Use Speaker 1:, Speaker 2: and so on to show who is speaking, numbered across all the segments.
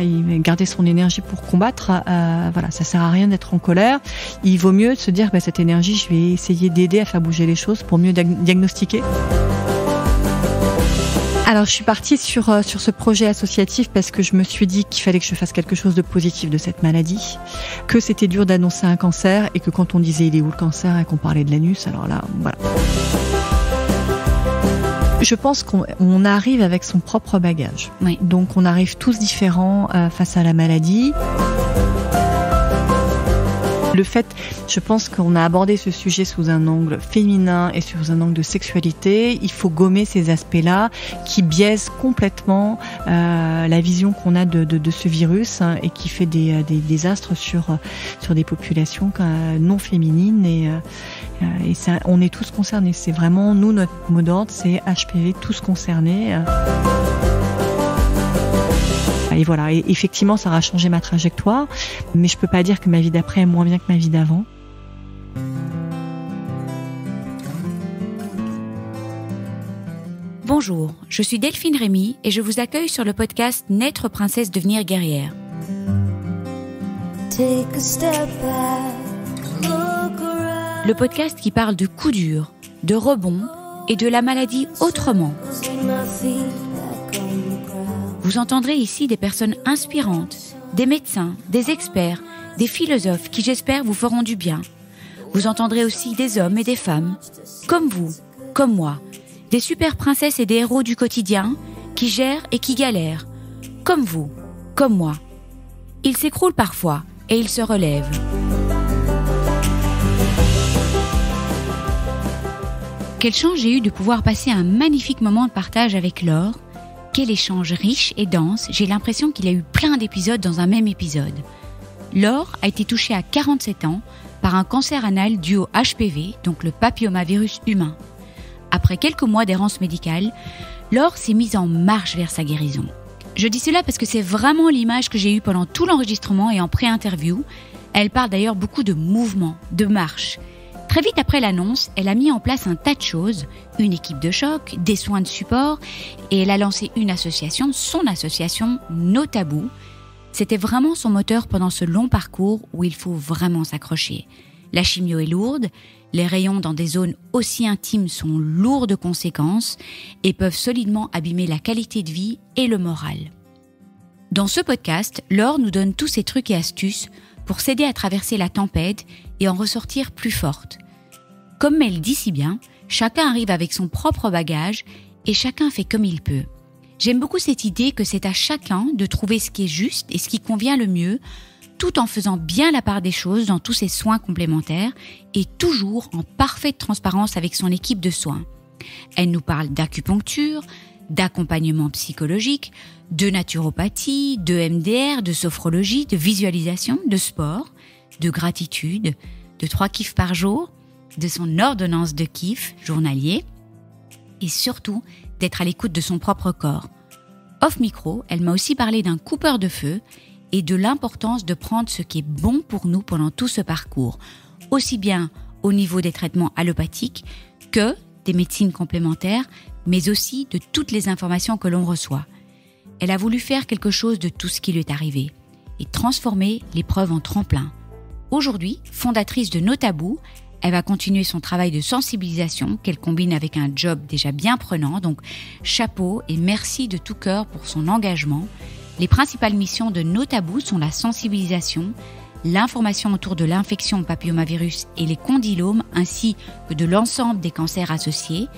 Speaker 1: Et garder son énergie pour combattre, voilà, ça sert à rien d'être en colère. Il vaut mieux se dire, cette énergie, je vais essayer d'aider à faire bouger les choses pour mieux diagnostiquer. Alors, je suis partie sur ce projet associatif parce que je me suis dit qu'il fallait que je fasse quelque chose de positif de cette maladie, que c'était dur d'annoncer un cancer et que quand on disait il est où le cancer et qu'on parlait de l'anus, alors là, voilà. Je pense qu'on arrive avec son propre bagage.
Speaker 2: Oui.
Speaker 1: Donc, on arrive tous différents face à la maladie. Le fait, je pense qu'on a abordé ce sujet sous un angle féminin et sous un angle de sexualité. Il faut gommer ces aspects-là qui biaisent complètement la vision qu'on a de ce virus et qui fait des désastres sur des populations non féminines. Et ça, on est tous concernés. C'est vraiment, nous, notre mot d'ordre, c'est HPV, tous concernés. Et voilà, et effectivement, ça aura changé ma trajectoire, mais je peux pas dire que ma vie d'après est moins bien que ma vie d'avant.
Speaker 2: Bonjour, je suis Delphine Rémy et je vous accueille sur le podcast Naître princesse, devenir guerrière. Le podcast qui parle de coups durs, de rebonds et de la maladie autrement. Vous entendrez ici des personnes inspirantes, des médecins, des experts, des philosophes qui, j'espère, vous feront du bien. Vous entendrez aussi des hommes et des femmes, comme vous, comme moi, des super princesses et des héros du quotidien qui gèrent et qui galèrent, comme vous, comme moi. Ils s'écroulent parfois et ils se relèvent. Quelle chance j'ai eu de pouvoir passer un magnifique moment de partage avec Laure. Quel échange riche et dense, j'ai l'impression qu'il y a eu plein d'épisodes dans un même épisode. Laure a été touchée à 47 ans par un cancer anal dû au HPV, donc le papillomavirus humain. Après quelques mois d'errance médicale, Laure s'est mise en marche vers sa guérison. Je dis cela parce que c'est vraiment l'image que j'ai eue pendant tout l'enregistrement et en pré-interview. Elle parle d'ailleurs beaucoup de mouvement, de marche. Très vite après l'annonce, elle a mis en place un tas de choses, une équipe de choc, des soins de support, et elle a lancé une association, son association No Tabou. C'était vraiment son moteur pendant ce long parcours où il faut vraiment s'accrocher. La chimio est lourde, les rayons dans des zones aussi intimes sont lourds de conséquences et peuvent solidement abîmer la qualité de vie et le moral. Dans ce podcast, Laure nous donne tous ses trucs et astuces pour s'aider à traverser la tempête et en ressortir plus forte. Comme elle dit si bien, chacun arrive avec son propre bagage et chacun fait comme il peut. J'aime beaucoup cette idée que c'est à chacun de trouver ce qui est juste et ce qui convient le mieux, tout en faisant bien la part des choses dans tous ses soins complémentaires et toujours en parfaite transparence avec son équipe de soins. Elle nous parle d'acupuncture, d'accompagnement psychologique, de naturopathie, de MDR, de sophrologie, de visualisation, de sport, de gratitude, de 3 kiffs par jour, de son ordonnance de kiff journalier et surtout d'être à l'écoute de son propre corps. Off micro, elle m'a aussi parlé d'un coupeur de feu et de l'importance de prendre ce qui est bon pour nous pendant tout ce parcours, aussi bien au niveau des traitements allopathiques que des médecines complémentaires, mais aussi de toutes les informations que l'on reçoit. Elle a voulu faire quelque chose de tout ce qui lui est arrivé et transformer l'épreuve en tremplin. Aujourd'hui, fondatrice de No Tabou, elle va continuer son travail de sensibilisation qu'elle combine avec un job déjà bien prenant, donc chapeau et merci de tout cœur pour son engagement. Les principales missions de No Tabou sont la sensibilisation, l'information autour de l'infection au papillomavirus et les condylomes ainsi que de l'ensemble des cancers associés,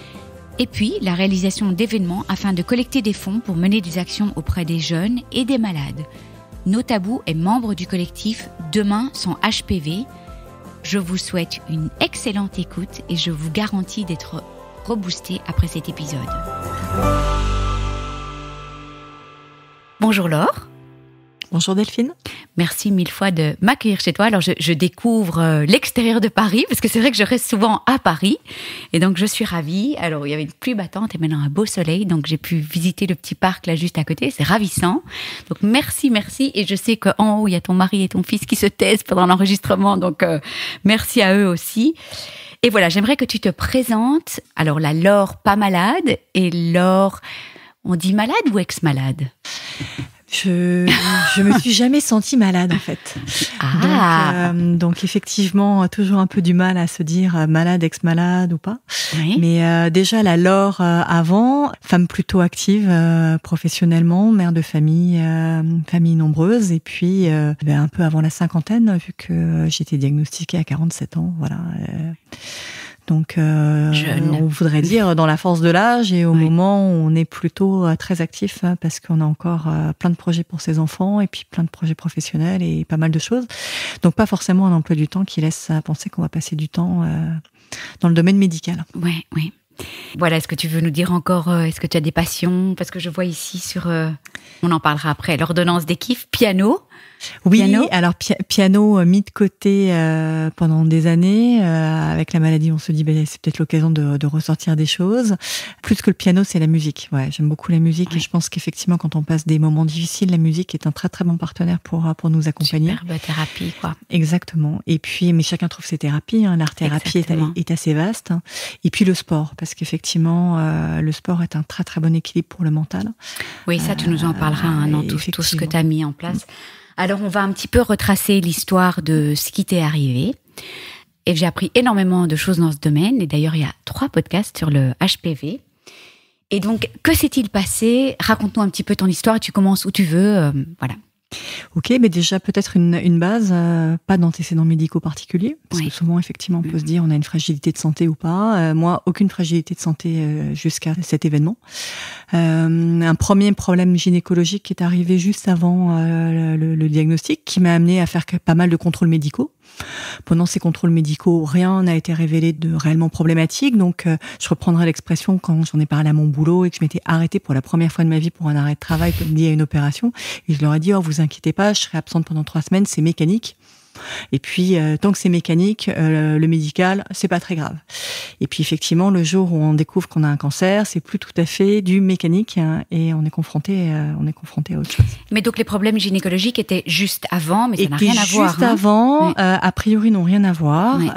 Speaker 2: et puis la réalisation d'événements afin de collecter des fonds pour mener des actions auprès des jeunes et des malades. No Tabou est membre du collectif Demain sans HPV. Je vous souhaite une excellente écoute et je vous garantis d'être reboosté après cet épisode. Bonjour Laure.
Speaker 1: Bonjour Delphine.
Speaker 2: Merci mille fois de m'accueillir chez toi. Alors je découvre l'extérieur de Paris parce que c'est vrai que je reste souvent à Paris et donc je suis ravie. Alors il y avait une pluie battante et maintenant un beau soleil, donc j'ai pu visiter le petit parc là juste à côté. C'est ravissant. Donc merci et je sais qu'en haut il y a ton mari et ton fils qui se taisent pendant l'enregistrement, donc merci à eux aussi. Et voilà, j'aimerais que tu te présentes. Alors la Laure pas malade et Laure, on dit malade ou ex-malade ?
Speaker 1: Je me suis jamais sentie malade en fait. Donc effectivement toujours un peu du mal à se dire malade, ex-malade ou pas.
Speaker 2: Oui.
Speaker 1: Mais déjà la Laure avant, femme plutôt active professionnellement, mère de famille nombreuse, et puis un peu avant la cinquantaine vu que j'étais diagnostiquée à 47 ans, voilà. Donc, on voudrait dire dans la force de l'âge, et au moment où on est plutôt très actif parce qu'on a encore plein de projets pour ses enfants et puis plein de projets professionnels et pas mal de choses. Donc, pas forcément un emploi du temps qui laisse penser qu'on va passer du temps dans le domaine médical.
Speaker 2: Oui, oui. Voilà, est-ce que tu veux nous dire encore, est-ce que tu as des passions? Parce que je vois ici on en parlera après, l'ordonnance des kiffs, piano.
Speaker 1: Oui, alors piano mis de côté pendant des années. Avec la maladie, on se dit c'est peut-être l'occasion de ressortir des choses. Plus que le piano, c'est la musique. Ouais, j'aime beaucoup la musique et je pense qu'effectivement, quand on passe des moments difficiles, la musique est un très très bon partenaire pour nous accompagner.
Speaker 2: Superbe thérapie, quoi.
Speaker 1: Exactement. Et puis, mais chacun trouve ses thérapies. L'art-thérapie est assez vaste. Et puis le sport, parce qu'effectivement, le sport est un très très bon équilibre pour le mental.
Speaker 2: Oui, ça, tu nous en parleras dans tout ce que tu as mis en place. Alors, on va un petit peu retracer l'histoire de ce qui t'est arrivé. Et j'ai appris énormément de choses dans ce domaine. Et d'ailleurs, il y a 3 podcasts sur le HPV. Et donc, que s'est-il passé? Raconte-nous un petit peu ton histoire. Tu commences où tu veux. Voilà.
Speaker 1: Ok, mais déjà peut-être une base, pas d'antécédents médicaux particuliers, parce que souvent effectivement on peut se dire on a une fragilité de santé ou pas. Moi, aucune fragilité de santé jusqu'à cet événement. Un premier problème gynécologique qui est arrivé juste avant le diagnostic, qui m'a amené à faire pas mal de contrôles médicaux. Pendant ces contrôles médicaux, rien n'a été révélé de réellement problématique. Donc, je reprendrai l'expression quand j'en ai parlé à mon boulot et que je m'étais arrêtée pour la première fois de ma vie pour un arrêt de travail lié à une opération. Et je leur ai dit, vous inquiétez pas, je serai absente pendant 3 semaines, c'est mécanique. Et puis, tant que c'est mécanique, le médical, c'est pas très grave. Et puis, effectivement, le jour où on découvre qu'on a un cancer, c'est plus tout à fait du mécanique, et on est confronté à autre chose.
Speaker 2: Mais donc, les problèmes gynécologiques étaient juste avant, mais ça n'a rien à voir.
Speaker 1: Juste avant, a priori, n'ont rien à voir.
Speaker 2: Oui.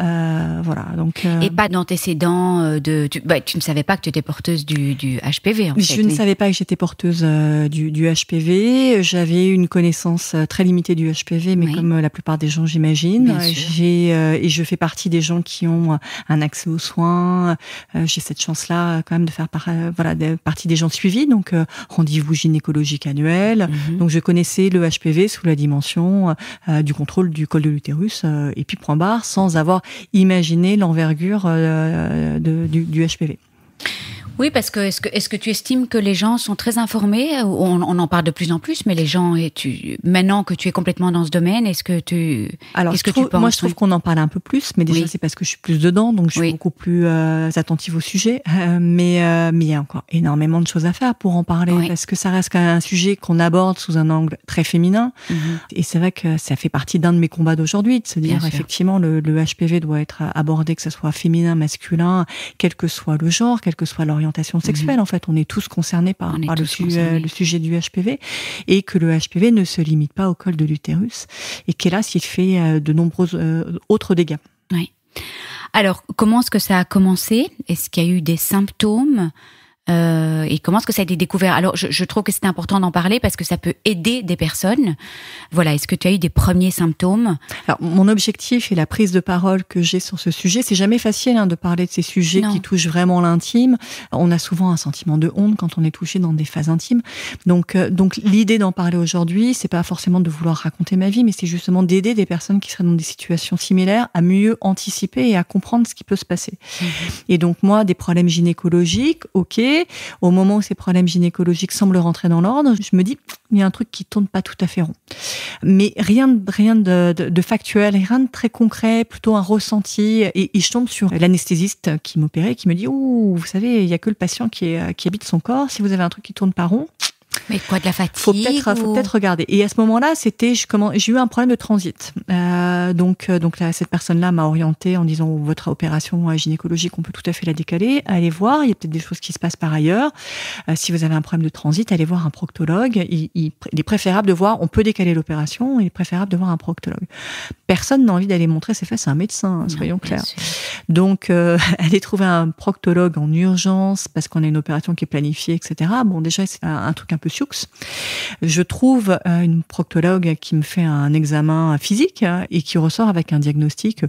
Speaker 1: Voilà. Donc.
Speaker 2: Et pas d'antécédents tu ne savais pas que tu étais porteuse du HPV, en fait.
Speaker 1: Je ne savais pas que j'étais porteuse du HPV. J'avais une connaissance très limitée du HPV, mais comme la plupart des gens, j'imagine. Et je fais partie des gens qui ont un accès aux soins. J'ai cette chance-là quand même de faire partie des gens suivis. Donc, rendez-vous gynécologique annuel. Donc, je connaissais le HPV sous la dimension du contrôle du col de l'utérus et puis point barre, sans avoir imaginé l'envergure du HPV.
Speaker 2: Oui, parce que est-ce que tu estimes que les gens sont très informés? On en parle de plus en plus, mais les gens, maintenant que tu es complètement dans ce domaine, est-ce que tu penses?
Speaker 1: Moi, je trouve qu'on en parle un peu plus, mais déjà c'est parce que je suis plus dedans, donc je suis beaucoup plus attentive au sujet. Mais il y a encore énormément de choses à faire pour en parler, parce que ça reste quand même un sujet qu'on aborde sous un angle très féminin. Et c'est vrai que ça fait partie d'un de mes combats d'aujourd'hui, de se dire effectivement le HPV doit être abordé, que ce soit féminin, masculin, quel que soit le genre, quelle que soit l'orientation sexuelle. En fait, on est tous concernés par le sujet du HPV, et que le HPV ne se limite pas au col de l'utérus, et qu'hélas, il fait de nombreux autres dégâts.
Speaker 2: Oui. Alors, comment est-ce que ça a commencé? Est-ce qu'il y a eu des symptômes? Et comment est-ce que ça a été découvert? Alors, je trouve que c'est important d'en parler parce que ça peut aider des personnes. Voilà, est-ce que tu as eu des premiers symptômes?
Speaker 1: Alors, mon objectif et la prise de parole que j'ai sur ce sujet, c'est jamais facile de parler de ces sujets qui touchent vraiment l'intime. On a souvent un sentiment de honte quand on est touché dans des phases intimes. Donc l'idée d'en parler aujourd'hui, c'est pas forcément de vouloir raconter ma vie, mais c'est justement d'aider des personnes qui seraient dans des situations similaires à mieux anticiper et à comprendre ce qui peut se passer. Et donc moi, des problèmes gynécologiques, ok. Au moment où ces problèmes gynécologiques semblent rentrer dans l'ordre, je me dis, il y a un truc qui tourne pas tout à fait rond. Mais rien de factuel, rien de très concret, plutôt un ressenti. Et je tombe sur l'anesthésiste qui m'opérait, qui me dit, vous savez, il y a que le patient qui habite son corps. Si vous avez un truc qui tourne pas rond,
Speaker 2: mais quoi, de la fatigue?
Speaker 1: Faut peut-être regarder. Et à ce moment-là, j'ai eu un problème de transit. Donc là, cette personne-là m'a orientée en disant, votre opération gynécologique, on peut tout à fait la décaler. Allez voir, il y a peut-être des choses qui se passent par ailleurs. Si vous avez un problème de transit, allez voir un proctologue. Il est préférable de voir, on peut décaler l'opération, il est préférable de voir un proctologue. Personne n'a envie d'aller montrer ses fesses à un médecin, soyons clairs. Donc, aller trouver un proctologue en urgence, parce qu'on a une opération qui est planifiée, etc. Bon, déjà, c'est un truc un peu sioux. Je trouve une proctologue qui me fait un examen physique et qui ressort avec un diagnostic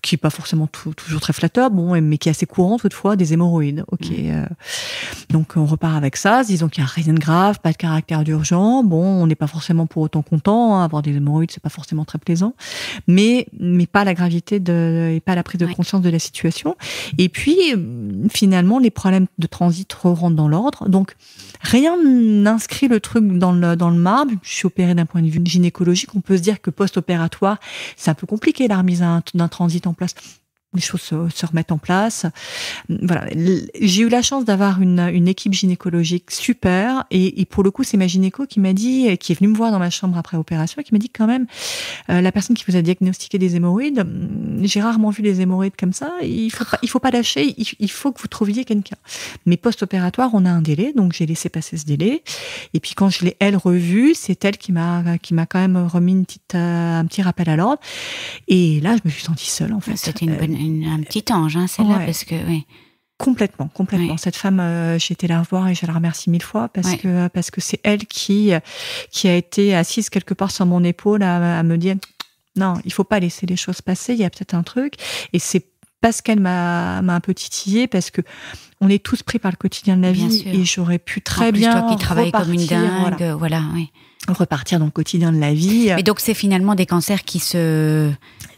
Speaker 1: qui est pas forcément toujours très flatteur, mais qui est assez courant toutefois, des hémorroïdes. Ok, donc on repart avec ça. Disons qu'il y a rien de grave, pas de caractère d'urgent. On n'est pas forcément pour autant content. Avoir des hémorroïdes, c'est pas forcément très plaisant, mais pas la gravité et pas la prise de conscience de la situation. Et puis finalement, les problèmes de transit rentrent dans l'ordre. Donc rien n'inscrit le truc dans le marbre. Je suis opérée d'un point de vue gynécologique. On peut se dire que post-opératoire, c'est un peu compliqué la remise d'un transit en place. Les choses se remettent en place. Voilà. J'ai eu la chance d'avoir une équipe gynécologique super, et pour le coup, c'est ma gynéco qui m'a dit, qui est venue me voir dans ma chambre après opération, et qui m'a dit quand même, la personne qui vous a diagnostiqué des hémorroïdes, j'ai rarement vu des hémorroïdes comme ça. Il faut pas lâcher. Il faut que vous trouviez quelqu'un. Mais post-opératoire, on a un délai, donc j'ai laissé passer ce délai. Et puis quand je l'ai revue, c'est elle qui m'a quand même remis un petit rappel à l'ordre. Et là, je me suis sentie seule en fait.
Speaker 2: C'était un petit ange, celle-là, parce que
Speaker 1: complètement. Oui. Cette femme, j'ai été la revoir et je la remercie 1000 fois parce que c'est elle qui a été assise quelque part sur mon épaule à me dire non, il faut pas laisser les choses passer. Il y a peut-être un truc, et c'est parce qu'elle m'a un peu titillée, parce que on est tous pris par le quotidien de la vie, et j'aurais pu très bien
Speaker 2: toi qui travailles comme une dingue,
Speaker 1: repartir dans le quotidien de la vie.
Speaker 2: Mais donc c'est finalement des cancers qui se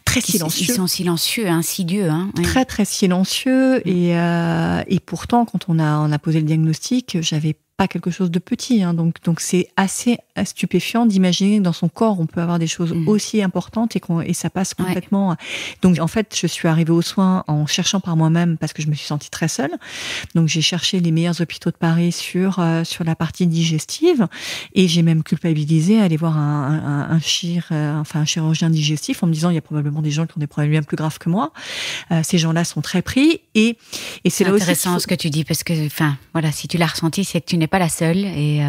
Speaker 1: très silencieux.
Speaker 2: Ils sont silencieux, insidieux.
Speaker 1: Très, très silencieux. Et pourtant, quand on a posé le diagnostic, j'avais pas quelque chose de petit. Donc c'est assez stupéfiant d'imaginer que dans son corps, on peut avoir des choses aussi importantes et ça passe complètement. Donc, en fait, je suis arrivée aux soins en cherchant par moi-même parce que je me suis sentie très seule. Donc, j'ai cherché les meilleurs hôpitaux de Paris sur la partie digestive, et j'ai même culpabilisé à aller voir un chirurgien digestif en me disant il y a probablement des gens qui ont des problèmes bien plus graves que moi. Ces gens-là sont très pris, et c'est là aussi
Speaker 2: intéressant ce que tu dis, parce que si tu l'as ressenti, c'est que tu n'es pas la seule, et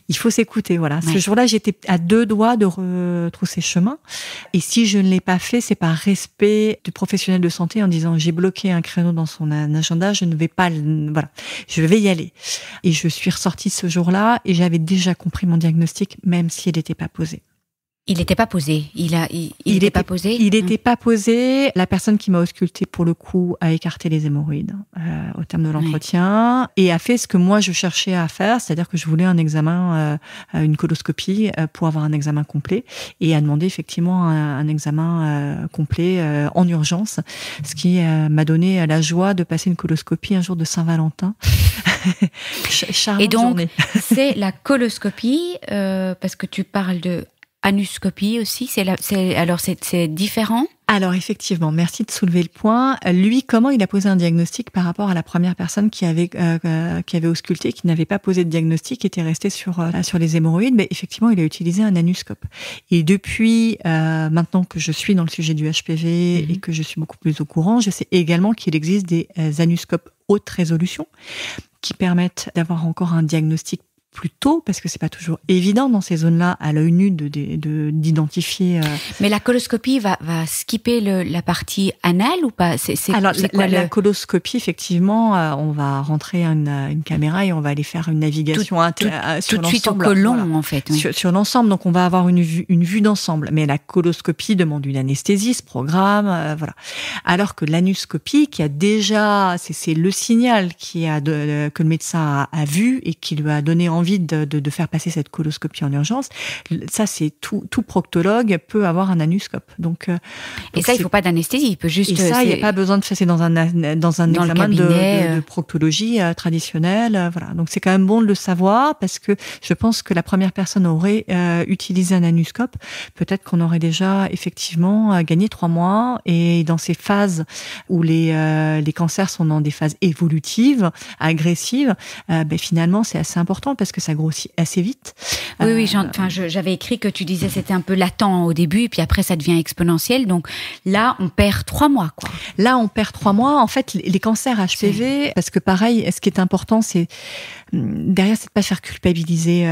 Speaker 1: il faut s'écouter, voilà. Ce jour-là, j'étais à 2 doigts de retrousser chemin. Et si je ne l'ai pas fait, c'est par respect du professionnel de santé en disant j'ai bloqué un créneau dans son agenda, je ne vais pas, je vais y aller. Et je suis ressortie ce jour-là et j'avais déjà compris mon diagnostic, même s'il n'était pas posé.
Speaker 2: Il n'était pas posé. Il n'était pas posé.
Speaker 1: Il n'était pas posé. La personne qui m'a ausculté, pour le coup, a écarté les hémorroïdes au terme de l'entretien, et a fait ce que moi je cherchais à faire, c'est-à-dire que je voulais un examen, une coloscopie pour avoir un examen complet, et a demandé effectivement un examen complet en urgence, ce qui m'a donné la joie de passer une coloscopie un jour de Saint-Valentin.
Speaker 2: Et donc,
Speaker 1: journée.
Speaker 2: C'est la coloscopie, parce que tu parles de anuscopie aussi, c'est différent?
Speaker 1: Alors effectivement, merci de soulever le point. Lui, comment il a posé un diagnostic par rapport à la première personne qui avait ausculté, qui n'avait pas posé de diagnostic, qui était restée sur les hémorroïdes? Mais effectivement, il a utilisé un anuscope. Et depuis maintenant que je suis dans le sujet du HPV et que je suis beaucoup plus au courant, je sais également qu'il existe des anuscopes haute résolution qui permettent d'avoir encore un diagnostic plus tôt, parce que c'est pas toujours évident dans ces zones-là à l'œil nu d'identifier.
Speaker 2: Mais la coloscopie va skipper la partie anale ou pas?
Speaker 1: Alors la coloscopie, effectivement, on va rentrer une caméra et on va aller faire une navigation sur l'ensemble.
Speaker 2: Tout de suite au côlon, en fait. Oui.
Speaker 1: Sur l'ensemble, donc on va avoir une vue d'ensemble. Mais la coloscopie demande une anesthésie, ce programme, voilà. Alors que l'anuscopie, qui a déjà, c'est le signal que le médecin a vu et qui lui a donné envie de faire passer cette coloscopie en urgence. Ça, c'est tout proctologue peut avoir un anuscope. Donc
Speaker 2: et ça, il faut pas d'anesthésie, il peut juste.
Speaker 1: Et ça, il n'y a pas besoin de passer dans un examen de proctologie traditionnelle. Voilà. Donc c'est quand même bon de le savoir, parce que je pense que la première personne aurait utilisé un anuscope, peut-être qu'on aurait déjà effectivement gagné 3 mois. Et dans ces phases où les cancers sont dans des phases évolutives, agressives, finalement c'est assez important parce que ça grossit assez vite.
Speaker 2: Oui, j'avais écrit que tu disais c'était un peu latent au début, et puis après ça devient exponentiel. Donc là, on perd 3 mois, quoi.
Speaker 1: Là, on perd 3 mois. En fait, les cancers HPV, parce que pareil, ce qui est important, c'est derrière, c'est de pas faire culpabiliser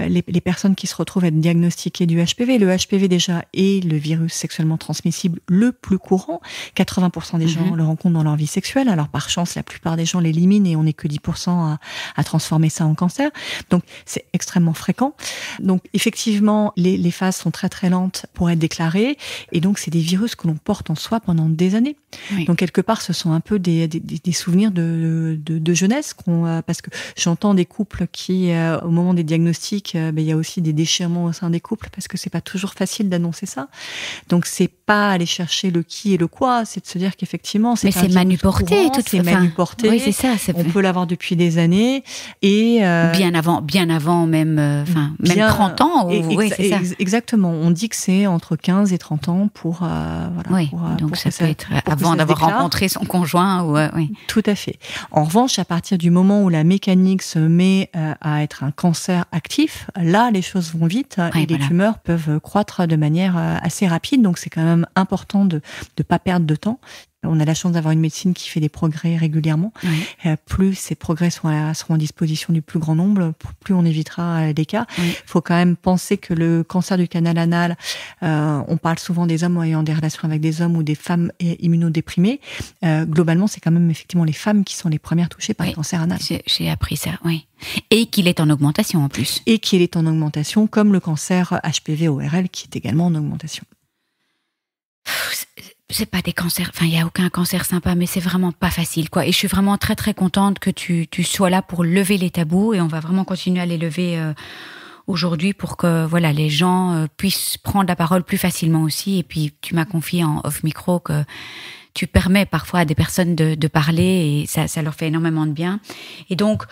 Speaker 1: les personnes qui se retrouvent à être diagnostiquées du HPV. Le HPV déjà est le virus sexuellement transmissible le plus courant. 80% des gens le rencontrent dans leur vie sexuelle. Alors par chance, la plupart des gens l'éliminent et on n'est que 10% à transformer ça en cancer. cancer. Donc, c'est extrêmement fréquent. Donc, effectivement, les phases sont très, très lentes pour être déclarées. Et donc, c'est des virus que l'on porte en soi pendant des années. Oui. Donc, quelque part, ce sont un peu des souvenirs de jeunesse parce que j'entends des couples qui, au moment des diagnostics, il y a aussi des déchirements au sein des couples parce que c'est pas toujours facile d'annoncer ça. Donc, c'est pas aller chercher le qui et le quoi, c'est de se dire qu'effectivement,
Speaker 2: mais c'est manuporté,
Speaker 1: c'est manuporté.
Speaker 2: Oui, c'est ça.
Speaker 1: On peut l'avoir depuis des années et
Speaker 2: bien avant même, même 30 ans. Oui, c'est ça.
Speaker 1: Exactement. On dit que c'est entre 15 et 30 ans pour
Speaker 2: oui, donc ça peut être avant d'avoir rencontré son conjoint ou oui.
Speaker 1: Tout à fait. En revanche, à partir du moment où la mécanique se met à être un cancer actif, là, les choses vont vite et les tumeurs peuvent croître de manière assez rapide. Donc, c'est quand même important de pas perdre de temps. On a la chance d'avoir une médecine qui fait des progrès régulièrement. Oui. Plus ces progrès seront à disposition du plus grand nombre, plus on évitera des cas. Il faut quand même penser que le cancer du canal anal, on parle souvent des hommes ayant des relations avec des hommes ou des femmes immunodéprimées. Globalement, c'est quand même effectivement les femmes qui sont les premières touchées par le cancer anal.
Speaker 2: J'ai appris ça, oui. Et qu'il est en augmentation en plus.
Speaker 1: Et qu'il est en augmentation, comme le cancer HPV-ORL qui est également en augmentation.
Speaker 2: C'est pas des cancers, il y a aucun cancer sympa, mais c'est vraiment pas facile, quoi. Et je suis vraiment très très contente que tu sois là pour lever les tabous, et on va vraiment continuer à les lever aujourd'hui pour que les gens puissent prendre la parole plus facilement aussi. Et puis tu m'as confié en off micro que tu permets parfois à des personnes de parler, et ça leur fait énormément de bien. Et donc,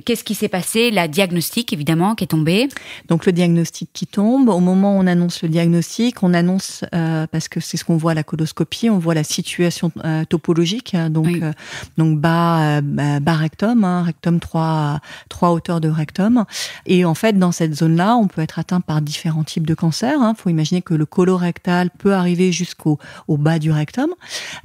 Speaker 2: qu'est-ce qui s'est passé? La diagnostic, évidemment, qui est tombée.
Speaker 1: Donc, le diagnostic qui tombe. Au moment où on annonce le diagnostic, on annonce, parce que c'est ce qu'on voit à la coloscopie, on voit la situation topologique. Donc bas rectum, rectum 3 hauteurs de rectum. Et en fait, dans cette zone-là, on peut être atteint par différents types de cancers. Faut imaginer que le colorectal peut arriver jusqu'au bas du rectum.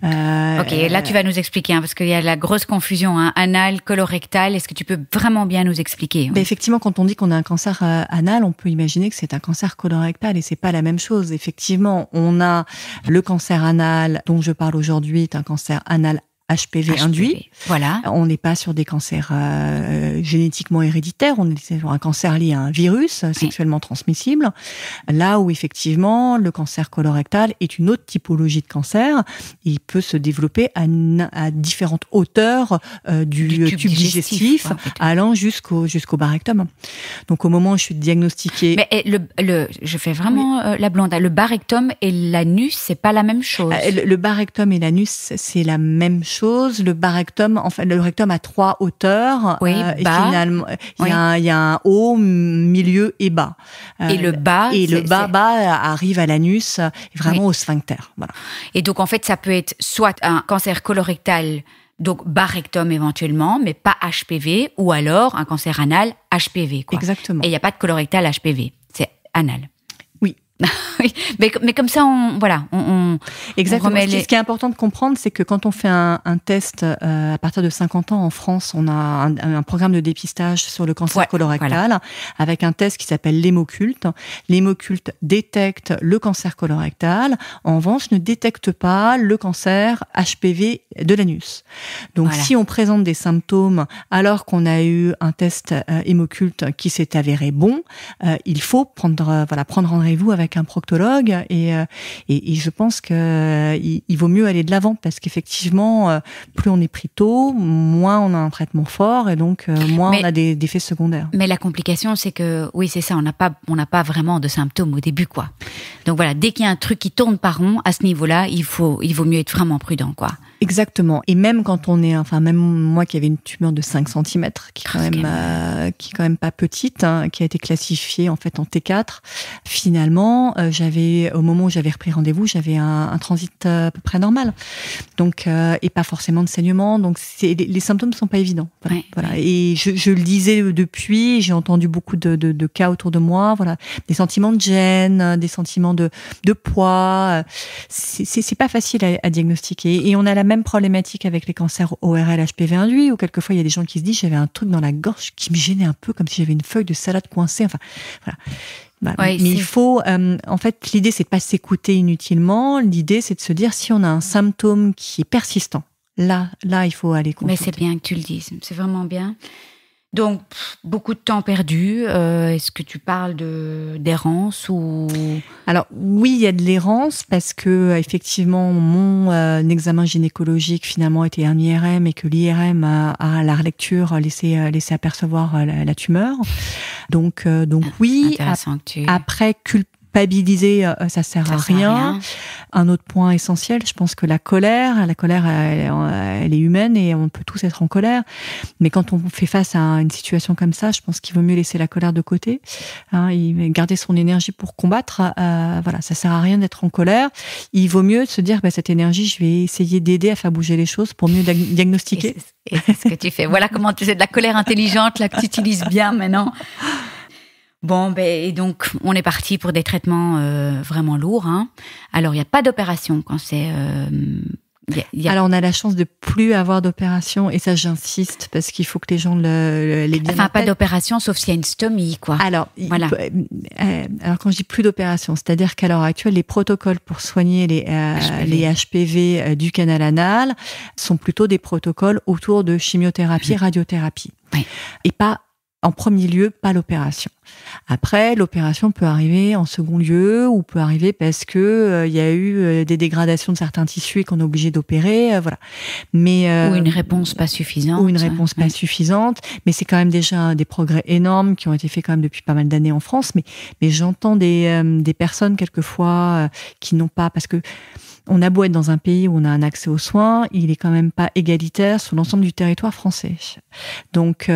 Speaker 2: Ok, là, tu vas nous expliquer, parce qu'il y a la grosse confusion, anal, colorectal. Est-ce que tu peux vraiment bien nous expliquer?
Speaker 1: Effectivement, quand on dit qu'on a un cancer anal, on peut imaginer que c'est un cancer colorectal, et c'est pas la même chose. Effectivement, on a le cancer anal dont je parle aujourd'hui, est un cancer anal HPV induit.
Speaker 2: Voilà.
Speaker 1: On n'est pas sur des cancers génétiquement héréditaires, on est sur un cancer lié à un virus sexuellement transmissible. Là où effectivement le cancer colorectal est une autre typologie de cancer, il peut se développer à différentes hauteurs du tube digestif allant jusqu'au bas rectum. Donc au moment où je suis diagnostiquée.
Speaker 2: Mais je fais vraiment la blonde. Le bas rectum et l'anus, c'est pas la même chose.
Speaker 1: Le bas rectum et l'anus, c'est la même chose. Le bas rectum, le rectum a 3 hauteurs.
Speaker 2: Oui,
Speaker 1: et finalement, il y a un haut, milieu et bas.
Speaker 2: Et le bas.
Speaker 1: Et le bas arrive à l'anus, vraiment au sphincter. Voilà.
Speaker 2: Et donc, en fait, ça peut être soit un cancer colorectal, donc bas rectum éventuellement, mais pas HPV, ou alors un cancer anal HPV, quoi.
Speaker 1: Exactement.
Speaker 2: Et il n'y a pas de colorectal HPV, c'est anal.
Speaker 1: Oui,
Speaker 2: mais comme ça, on
Speaker 1: exactement. Ce qui est important de comprendre, c'est que quand on fait un test à partir de 50 ans en France, on a un programme de dépistage sur le cancer colorectal avec un test qui s'appelle l'hémoculte. L'hémoculte détecte le cancer colorectal, en revanche ne détecte pas le cancer HPV de l'anus. Donc si on présente des symptômes alors qu'on a eu un test hémoculte qui s'est avéré bon, il faut prendre rendez-vous avec un proctologue, et je pense que il vaut mieux aller de l'avant, parce qu'effectivement plus on est pris tôt, moins on a un traitement fort, et donc moins on a des effets secondaires.
Speaker 2: Mais la complication, c'est que oui, c'est ça, on n'a pas vraiment de symptômes au début, quoi. Donc voilà, dès qu'il y a un truc qui tourne pas rond à ce niveau-là, il vaut mieux être vraiment prudent, quoi.
Speaker 1: Exactement. Et même quand on est, même moi qui avais une tumeur de 5 cm, qui est quand même pas petite, qui a été classifiée en fait en T4, finalement, au moment où j'avais repris rendez-vous, j'avais un transit à peu près normal. Donc, et pas forcément de saignement. Donc, les symptômes ne sont pas évidents. Voilà. Et je le disais depuis, j'ai entendu beaucoup de cas autour de moi, des sentiments de gêne, des sentiments de poids. C'est pas facile à diagnostiquer. Et on a la même problématique avec les cancers ORL HPV induits, où quelquefois il y a des gens qui se disent j'avais un truc dans la gorge qui me gênait un peu, comme si j'avais une feuille de salade coincée. Mais il faut, en fait, l'idée c'est de pas s'écouter inutilement. L'idée c'est de se dire, si on a un symptôme qui est persistant, là il faut aller consulter.
Speaker 2: Mais c'est bien que tu le dises, c'est vraiment bien. Donc, beaucoup de temps perdu. Est-ce que tu parles d'errance ou...
Speaker 1: Alors, oui, il y a de l'errance parce que, effectivement, mon examen gynécologique, finalement, était un IRM et que l'IRM à la relecture laissé apercevoir la tumeur. Donc oui.
Speaker 2: Intéressant
Speaker 1: Après, culpabiliser, ça sert à rien. Un autre point essentiel, je pense que la colère, elle est humaine et on peut tous être en colère. Mais quand on fait face à une situation comme ça, je pense qu'il vaut mieux laisser la colère de côté, et garder son énergie pour combattre. Voilà, ça sert à rien d'être en colère. Il vaut mieux se dire, cette énergie, je vais essayer d'aider à faire bouger les choses pour mieux diagnostiquer.
Speaker 2: Et c'est ce que tu fais. Voilà comment tu fais de la colère intelligente là que tu utilises bien maintenant. Bon, et donc, on est parti pour des traitements vraiment lourds. Alors, il n'y a pas d'opération quand c'est...
Speaker 1: Alors, on a la chance de plus avoir d'opération, et ça, j'insiste, parce qu'il faut que les gens les bien.
Speaker 2: Enfin, pas d'opération, sauf s'il y a une stomie, quoi.
Speaker 1: Alors, voilà. Alors quand je dis plus d'opération, c'est-à-dire qu'à l'heure actuelle, les protocoles pour soigner les HPV du canal anal sont plutôt des protocoles autour de chimiothérapie, radiothérapie.
Speaker 2: Oui.
Speaker 1: Et pas, en premier lieu, pas l'opération. Après, l'opération peut arriver en second lieu, ou peut arriver parce que il y a eu des dégradations de certains tissus et qu'on est obligé d'opérer, voilà. Mais
Speaker 2: ou une réponse pas suffisante.
Speaker 1: Pas suffisante, mais c'est quand même déjà des progrès énormes qui ont été faits quand même depuis pas mal d'années en France. Mais j'entends des personnes quelquefois qui n'ont pas, parce que on a beau être dans un pays où on a un accès aux soins, il est quand même pas égalitaire sur l'ensemble du territoire français. Donc, il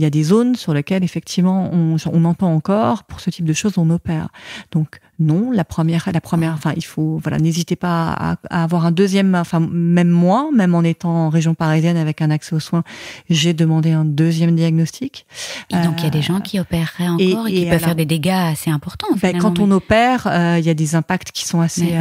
Speaker 1: y a des zones sur lesquelles, effectivement, on entend encore, pour ce type de choses, on opère. Donc, non, la première, enfin, il faut, voilà, n'hésitez pas à avoir un deuxième, enfin, même moi, même en étant en région parisienne avec un accès aux soins, j'ai demandé un deuxième diagnostic.
Speaker 2: Et donc, il y a des gens qui opéreraient encore et qui peuvent faire des dégâts assez importants.
Speaker 1: Quand on opère, il y a des impacts qui sont assez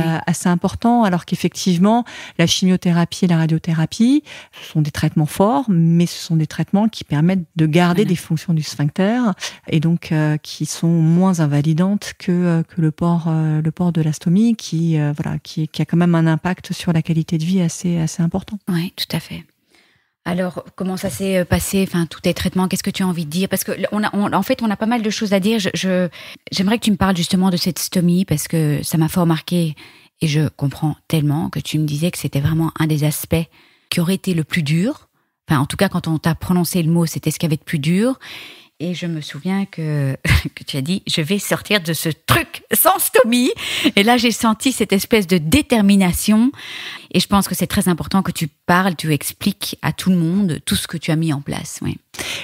Speaker 1: importants, alors qu'effectivement, la chimiothérapie et la radiothérapie, ce sont des traitements forts, mais ce sont des traitements qui permettent de garder des fonctions du sphincter, et donc qui sont moins invalidantes que le port de la stomie, qui a quand même un impact sur la qualité de vie assez important.
Speaker 2: Oui, tout à fait. Alors, comment ça s'est passé, enfin, tous tes traitements, qu'est-ce que tu as envie de dire? Parce que en fait, on a pas mal de choses à dire. J'aimerais que tu me parles justement de cette stomie, parce que ça m'a fort marqué, et je comprends tellement que tu me disais que c'était vraiment un des aspects qui aurait été le plus dur. Enfin, en tout cas, quand on t'a prononcé le mot, c'était ce qu'il y avait de plus dur. Et je me souviens que tu as dit, je vais sortir de ce truc sans stomie. Et là, j'ai senti cette espèce de détermination. Et je pense que c'est très important que tu parles, tu expliques à tout le monde tout ce que tu as mis en place. Oui.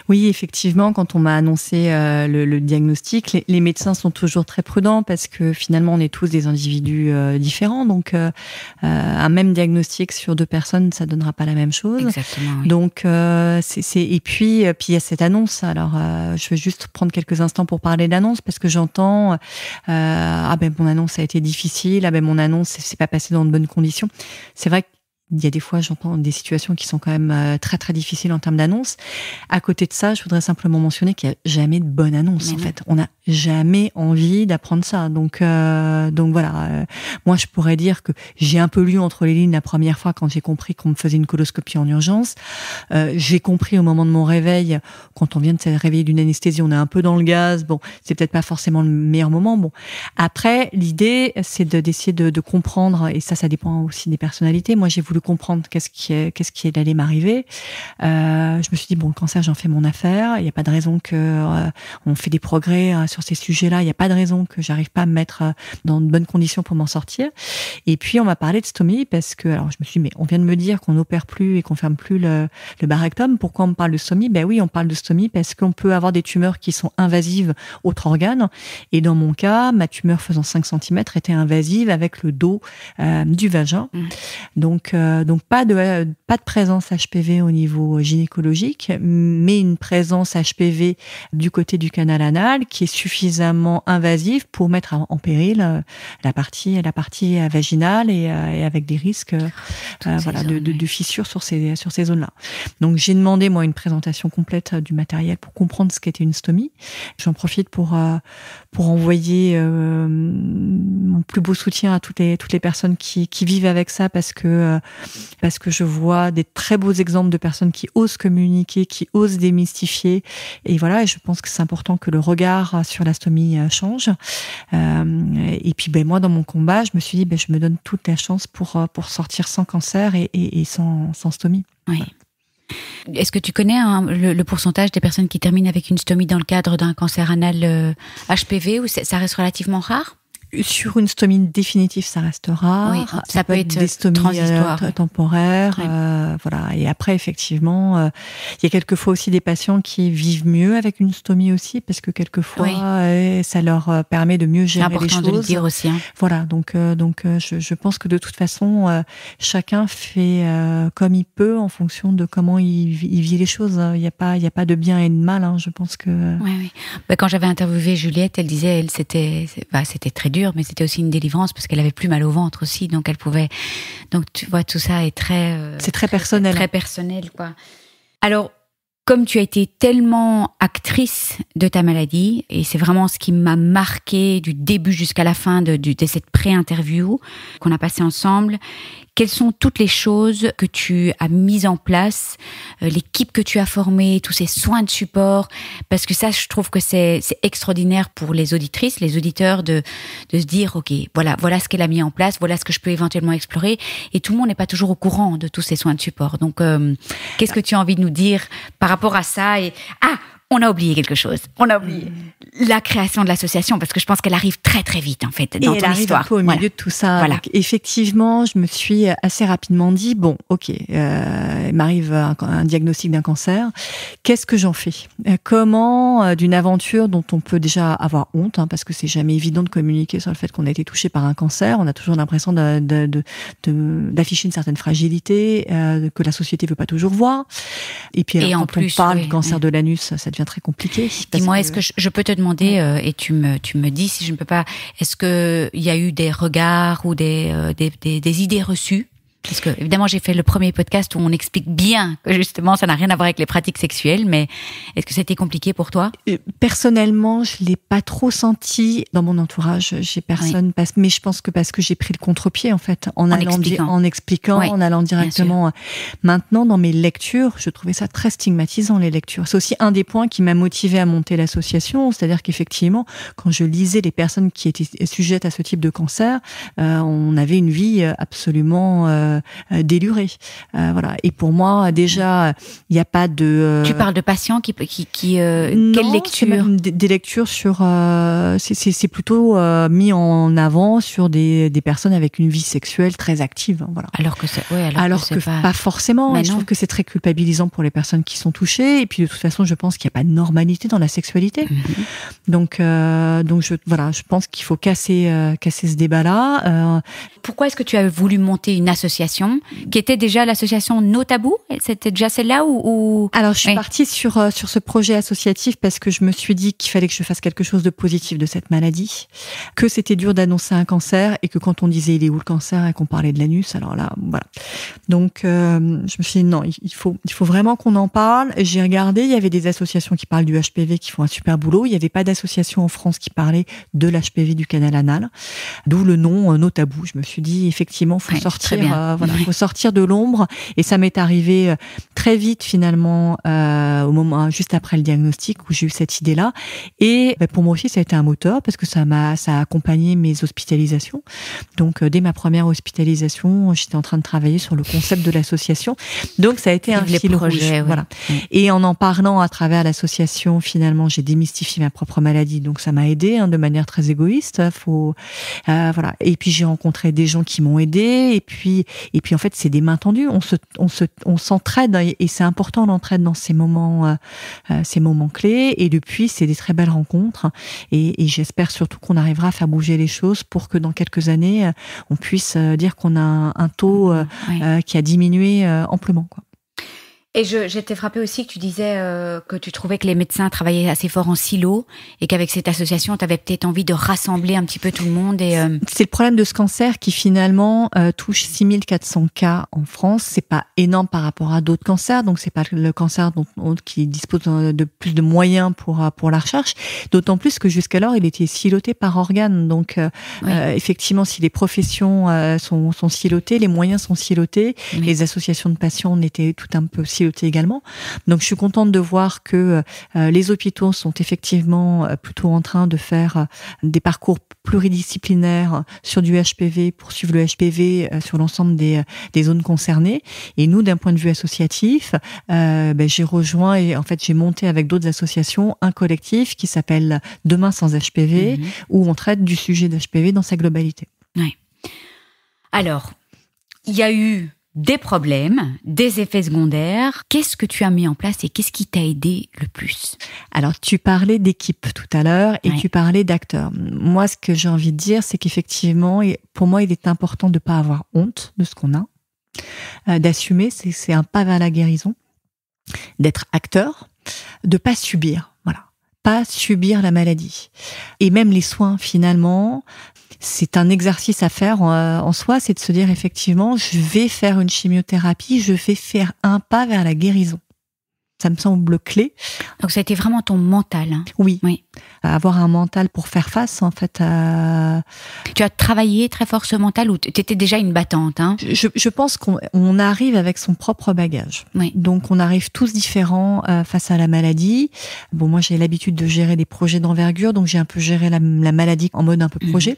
Speaker 1: Oui, effectivement, quand on m'a annoncé le diagnostic, les médecins sont toujours très prudents, parce que finalement, on est tous des individus différents. Donc, un même diagnostic sur 2 personnes, ça donnera pas la même chose.
Speaker 2: Exactement. Oui.
Speaker 1: Donc, et puis il y a cette annonce. Alors, je vais juste prendre quelques instants pour parler d'annonce, parce que j'entends mon annonce a été difficile. Mon annonce s'est pas passée dans de bonnes conditions. C'est vrai qu'il y a des fois, j'entends des situations qui sont quand même très très difficiles en termes d'annonce. À côté de ça, je voudrais simplement mentionner qu'il n'y a jamais de bonne annonce. En fait, on n'a jamais envie d'apprendre ça. Donc voilà. Moi, je pourrais dire que j'ai un peu lu entre les lignes la première fois quand j'ai compris qu'on me faisait une coloscopie en urgence. J'ai compris au moment de mon réveil, quand on vient de se réveiller d'une anesthésie, on est un peu dans le gaz. Bon, c'est peut-être pas forcément le meilleur moment. Bon, après, l'idée, c'est d'essayer de comprendre, et ça dépend aussi des personnalités. Moi, j'ai voulu comprendre qu'est-ce qui allait m'arriver. Je me suis dit, bon, le cancer, j'en fais mon affaire. Il n'y a pas de raison que on fait des progrès sur ces sujets-là. Il n'y a pas de raison que j'arrive pas à me mettre dans de bonnes conditions pour m'en sortir. Et puis, on m'a parlé de stomie, parce que, alors, je me suis dit, mais on vient de me dire qu'on n'opère plus et qu'on ferme plus le barectum. Pourquoi on me parle de stomie? Ben oui, on parle de stomie parce qu'on peut avoir des tumeurs qui sont invasives autres organes. Et dans mon cas, ma tumeur faisant 5 cm était invasive avec le dos du vagin. Donc pas de présence HPV au niveau gynécologique, mais une présence HPV du côté du canal anal qui est suffisamment invasive pour mettre en péril la partie vaginale et avec des risques de fissures sur ces zones-là. Donc j'ai demandé moi une présentation complète du matériel pour comprendre ce qu'était une stomie. J'en profite pour envoyer mon plus beau soutien à toutes les personnes qui vivent avec ça parce que je vois des très beaux exemples de personnes qui osent communiquer, qui osent démystifier. Et voilà, et je pense que c'est important que le regard sur la stomie change. Et puis moi, dans mon combat, je me suis dit, je me donne toute la chance pour sortir sans cancer et sans stomie.
Speaker 2: Oui. Est-ce que tu connais le pourcentage des personnes qui terminent avec une stomie dans le cadre d'un cancer anal HPV ou ça reste relativement rare?
Speaker 1: Sur une stomie définitive, ça reste rare.
Speaker 2: Oui, ça peut être
Speaker 1: des stomies temporaires.
Speaker 2: Oui.
Speaker 1: Voilà. Et après, effectivement, il y a quelquefois aussi des patients qui vivent mieux avec une stomie aussi, parce que quelquefois, ça leur permet de mieux gérer les choses.
Speaker 2: C'est important de le dire aussi.
Speaker 1: Voilà. Donc, je pense que de toute façon, chacun fait comme il peut en fonction de comment il vit les choses. Il n'y a pas de bien et de mal. Je pense que.
Speaker 2: Oui. Quand j'avais interviewé Juliette, elle disait, c'était très dur, mais c'était aussi une délivrance parce qu'elle avait plus mal au ventre aussi, donc elle pouvait. Donc tu vois, tout ça est
Speaker 1: c'est très personnel.
Speaker 2: Très personnel, quoi. Alors, comme tu as été tellement actrice de ta maladie, et c'est vraiment ce qui m'a marqué du début jusqu'à la fin de cette pré-interview qu'on a passée ensemble, quelles sont toutes les choses que tu as mises en place, l'équipe que tu as formée, tous ces soins de support, parce que ça, je trouve que c'est extraordinaire pour les auditrices, les auditeurs de se dire, ok, voilà ce qu'elle a mis en place, voilà ce que je peux éventuellement explorer, et tout le monde n'est pas toujours au courant de tous ces soins de support. Donc, qu'est-ce que tu as envie de nous dire par rapport à ça? On a oublié quelque chose. On a oublié la création de l'association, parce que je pense qu'elle arrive très très vite en fait dans ton histoire. Et elle arrive un
Speaker 1: peu au milieu de tout ça.
Speaker 2: Voilà.
Speaker 1: Donc, effectivement, je me suis assez rapidement dit, il m'arrive un diagnostic d'un cancer. Qu'est-ce que j'en fais? Comment, d'une aventure dont on peut déjà avoir honte, parce que c'est jamais évident de communiquer sur le fait qu'on a été touché par un cancer. On a toujours l'impression d'afficher une certaine fragilité que la société veut pas toujours voir. Et puis quand on parle du cancer de l'anus, ça devient très compliqué.
Speaker 2: Dis-moi, est-ce que je peux te demander, et tu me dis si je ne peux pas, est-ce que il y a eu des regards ou des idées reçues? Parce que, évidemment, j'ai fait le premier podcast où on explique bien que justement, ça n'a rien à voir avec les pratiques sexuelles, mais est-ce que c'était compliqué pour toi?
Speaker 1: Personnellement, je l'ai pas trop senti dans mon entourage. J'ai personne, mais je pense que parce que j'ai pris le contre-pied, en fait, en expliquant, en allant directement. Maintenant, dans mes lectures, je trouvais ça très stigmatisant, les lectures. C'est aussi un des points qui m'a motivée à monter l'association. C'est-à-dire qu'effectivement, quand je lisais les personnes qui étaient sujettes à ce type de cancer, on avait une vie absolument déluré. Voilà. Et pour moi, déjà, il n'y a pas de...
Speaker 2: Tu parles de patients qui
Speaker 1: non,
Speaker 2: quelle lecture?
Speaker 1: C'est même des lectures sur... c'est plutôt mis en avant sur des personnes avec une vie sexuelle très active. Voilà.
Speaker 2: Alors que
Speaker 1: pas forcément. Et je trouve que c'est très culpabilisant pour les personnes qui sont touchées. Et puis, de toute façon, je pense qu'il n'y a pas de normalité dans la sexualité. Mm-hmm. Donc je pense qu'il faut casser ce débat-là.
Speaker 2: Pourquoi est-ce que tu as voulu monter une association qui était déjà l'association No Tabou? C'était déjà celle-là ou...
Speaker 1: Alors, je suis partie sur ce projet associatif parce que je me suis dit qu'il fallait que je fasse quelque chose de positif de cette maladie, que c'était dur d'annoncer un cancer et que quand on disait il est où le cancer et qu'on parlait de l'anus, alors là, voilà. Donc, je me suis dit non, il faut vraiment qu'on en parle. J'ai regardé, il y avait des associations qui parlent du HPV qui font un super boulot. Il n'y avait pas d'association en France qui parlait de l'HPV du canal anal, d'où le nom No Tabou. Je me suis dit effectivement, faut faut sortir de l'ombre. Et ça m'est arrivé très vite finalement, au moment juste après le diagnostic où j'ai eu cette idée-là. Et pour moi aussi, ça a été un moteur parce que ça a accompagné mes hospitalisations. Donc dès ma première hospitalisation, j'étais en train de travailler sur le concept de l'association. Donc ça a été un fil rouge.
Speaker 2: Ouais.
Speaker 1: Voilà. Et en parlant à travers l'association, finalement, j'ai démystifié ma propre maladie. Donc ça m'a aidé de manière très égoïste. Voilà. Et puis j'ai rencontré des gens qui m'ont aidé. Et puis en fait, c'est des mains tendues. On s'entraide et c'est important l'entraide dans ces moments clés. Et depuis, c'est des très belles rencontres. Et j'espère surtout qu'on arrivera à faire bouger les choses pour que dans quelques années, on puisse dire qu'on a un taux qui a diminué amplement, quoi.
Speaker 2: Et j'étais frappée aussi que tu disais que tu trouvais que les médecins travaillaient assez fort en silo et qu'avec cette association, tu avais peut-être envie de rassembler un petit peu tout le monde.
Speaker 1: C'est le problème de ce cancer qui finalement touche 6400 cas en France. C'est pas énorme par rapport à d'autres cancers, donc c'est pas le cancer qui dispose de plus de moyens pour la recherche. D'autant plus que jusqu'alors, il était siloté par organe. Donc effectivement, si les professions sont silotées, les moyens sont silotés, les associations de patients on était tout un peu silotées également. Donc je suis contente de voir que les hôpitaux sont effectivement plutôt en train de faire des parcours pluridisciplinaires sur du HPV pour suivre le HPV sur l'ensemble des zones concernées. Et nous, d'un point de vue associatif, j'ai rejoint et en fait j'ai monté avec d'autres associations un collectif qui s'appelle Demain sans HPV, où on traite du sujet d'HPV dans sa globalité.
Speaker 2: Ouais. Alors, il y a eu des problèmes, des effets secondaires. Qu'est-ce que tu as mis en place et qu'est-ce qui t'a aidé le plus?
Speaker 1: Alors, tu parlais d'équipe tout à l'heure et tu parlais d'acteurs. Moi, ce que j'ai envie de dire, c'est qu'effectivement, pour moi, il est important de ne pas avoir honte de ce qu'on a, d'assumer, c'est un pas vers la guérison, d'être acteur, de pas subir, voilà. Pas subir la maladie. Et même les soins, finalement, c'est un exercice à faire en soi, c'est de se dire effectivement, je vais faire une chimiothérapie, je vais faire un pas vers la guérison. Ça me semble clé.
Speaker 2: Donc ça a été vraiment ton mental. Hein.
Speaker 1: Oui. Avoir un mental pour faire face, en fait.
Speaker 2: Tu as travaillé très fort ce mental ou tu étais déjà une battante, hein?
Speaker 1: Je pense qu'on arrive avec son propre bagage.
Speaker 2: Oui.
Speaker 1: Donc on arrive tous différents face à la maladie. Bon, moi j'ai l'habitude de gérer des projets d'envergure, donc j'ai un peu géré la maladie en mode un peu projet.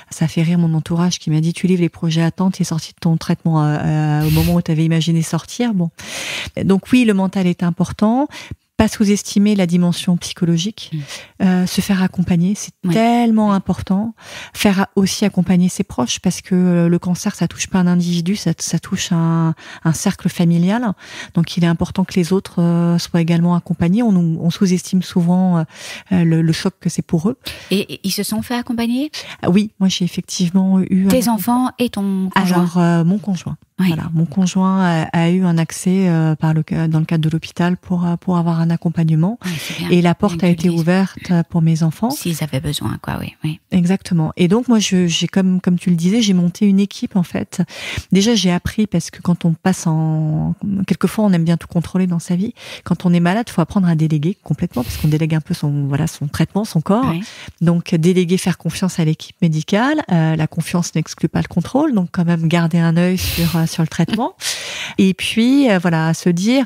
Speaker 1: Ça fait rire mon entourage qui m'a dit tu livres les projets à temps, tu es sorti de ton traitement au moment où tu avais imaginé sortir. Bon, donc oui, le mental est important. Pas sous-estimer la dimension psychologique, se faire accompagner, c'est tellement important. Faire aussi accompagner ses proches, parce que le cancer, ça touche pas un individu, ça touche un cercle familial. Donc il est important que les autres soient également accompagnés. On sous-estime souvent le choc que c'est pour eux.
Speaker 2: Et ils se sont fait accompagner?
Speaker 1: Oui, moi j'ai effectivement eu...
Speaker 2: Tes enfants et ton conjoint?
Speaker 1: Alors, mon conjoint. Oui. Voilà, mon conjoint a eu un accès dans le cadre de l'hôpital pour avoir un accompagnement. Oui, et la porte a été ouverte pour mes enfants.
Speaker 2: S'ils avaient besoin, quoi, oui.
Speaker 1: Exactement. Et donc, moi, j'ai comme tu le disais, j'ai monté une équipe, en fait. Déjà, j'ai appris parce que quand on passe quelquefois, on aime bien tout contrôler dans sa vie. Quand on est malade, il faut apprendre à déléguer complètement parce qu'on délègue un peu son traitement, son corps. Oui. Donc, déléguer, faire confiance à l'équipe médicale. La confiance n'exclut pas le contrôle. Donc, quand même, garder un œil sur le traitement. Et puis, à se dire,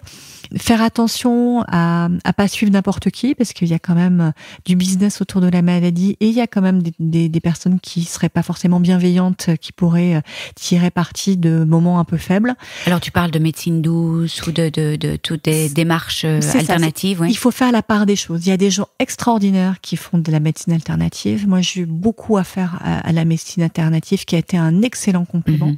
Speaker 1: faire attention à pas suivre n'importe qui, parce qu'il y a quand même du business autour de la maladie et il y a quand même des personnes qui seraient pas forcément bienveillantes, qui pourraient tirer parti de moments un peu faibles.
Speaker 2: Alors, tu parles de médecine douce ou de toutes des démarches alternatives.
Speaker 1: Il faut faire la part des choses. Il y a des gens extraordinaires qui font de la médecine alternative. Moi, j'ai eu beaucoup à faire à la médecine alternative, qui a été un excellent complément.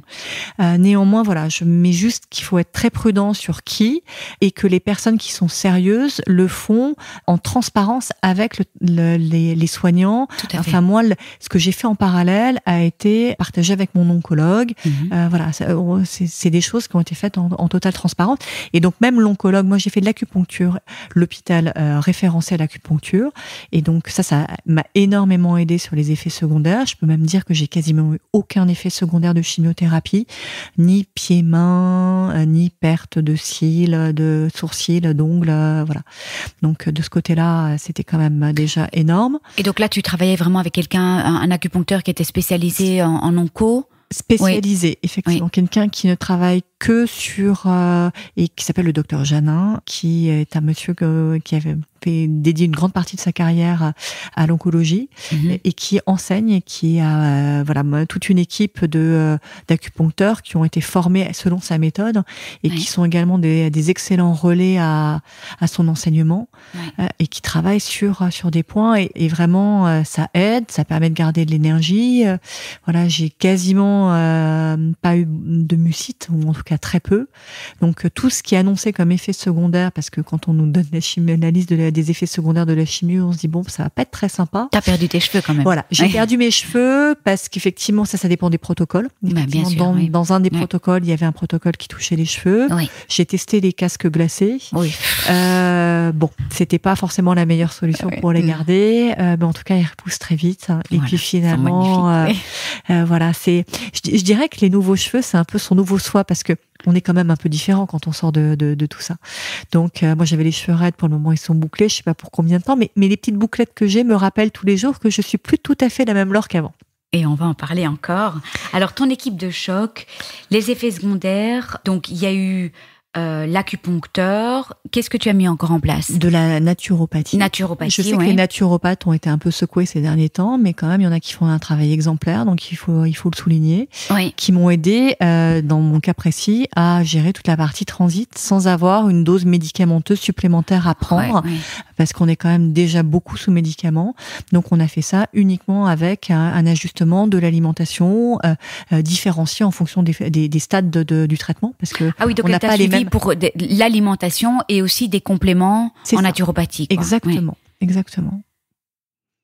Speaker 1: Néanmoins, je mets juste qu'il faut être très prudent sur qui, et que les personnes qui sont sérieuses le font en transparence avec les soignants. Enfin, moi, ce que j'ai fait en parallèle a été partagé avec mon oncologue. C'est des choses qui ont été faites en totale transparence. Et donc, même l'oncologue, moi, j'ai fait de l'acupuncture, l'hôpital référencé à l'acupuncture. Et donc, ça m'a énormément aidé sur les effets secondaires. Je peux même dire que j'ai quasiment eu aucun effet secondaire de chimiothérapie, ni pieds-mains, ni perte de cils, de sourcils, d'ongles, Donc de ce côté-là, c'était quand même déjà énorme.
Speaker 2: Et donc là, tu travaillais vraiment avec un acupuncteur qui était spécialisé en onco?
Speaker 1: Spécialisé, effectivement. Quelqu'un qui ne travaille que sur... et qui s'appelle le docteur Janin, qui est un monsieur qui avait dédié une grande partie de sa carrière à l'oncologie et qui enseigne et qui a toute une équipe d'acupuncteurs qui ont été formés selon sa méthode et qui sont également des excellents relais à son enseignement et qui travaillent sur des points et vraiment ça aide, ça permet de garder de l'énergie. J'ai quasiment pas eu de mucite, ou en tout cas très peu. Donc tout ce qui est annoncé comme effet secondaire, parce que quand on nous donne la liste de des effets secondaires de la chimio, on se dit bon, ça va pas être très sympa.
Speaker 2: T'as perdu tes cheveux quand même.
Speaker 1: Voilà, j'ai perdu mes cheveux parce qu'effectivement, ça dépend des protocoles.
Speaker 2: Bien sûr,
Speaker 1: dans un des protocoles, il y avait un protocole qui touchait les cheveux.
Speaker 2: Oui.
Speaker 1: J'ai testé les casques glacés.
Speaker 2: Oui.
Speaker 1: Bon, c'était pas forcément la meilleure solution pour les garder, mais en tout cas, ils repoussent très vite. Et puis finalement, voilà, je dirais que les nouveaux cheveux, c'est un peu son nouveau soi parce que on est quand même un peu différent quand on sort de tout ça. Donc, moi, j'avais les cheveux raides. Pour le moment, ils sont bouclés. Je sais pas pour combien de temps, mais les petites bouclettes que j'ai me rappellent tous les jours que je suis plus tout à fait la même Laure qu'avant.
Speaker 2: Et on va en parler encore. Alors, ton équipe de choc, les effets secondaires, donc il y a eu l'acupuncteur. Qu'est-ce que tu as mis encore en place? De
Speaker 1: la naturopathie. Je sais que les naturopathes ont été un peu secoués ces derniers temps, mais quand même, il y en a qui font un travail exemplaire, donc il faut le souligner, qui m'ont aidé, dans mon cas précis, à gérer toute la partie transit sans avoir une dose médicamenteuse supplémentaire à prendre, parce qu'on est quand même déjà beaucoup sous médicaments. Donc, on a fait ça uniquement avec un ajustement de l'alimentation différencié en fonction des stades du traitement, parce que
Speaker 2: donc on n'a pas les mêmes pour l'alimentation et aussi des compléments en naturopathie.
Speaker 1: Exactement.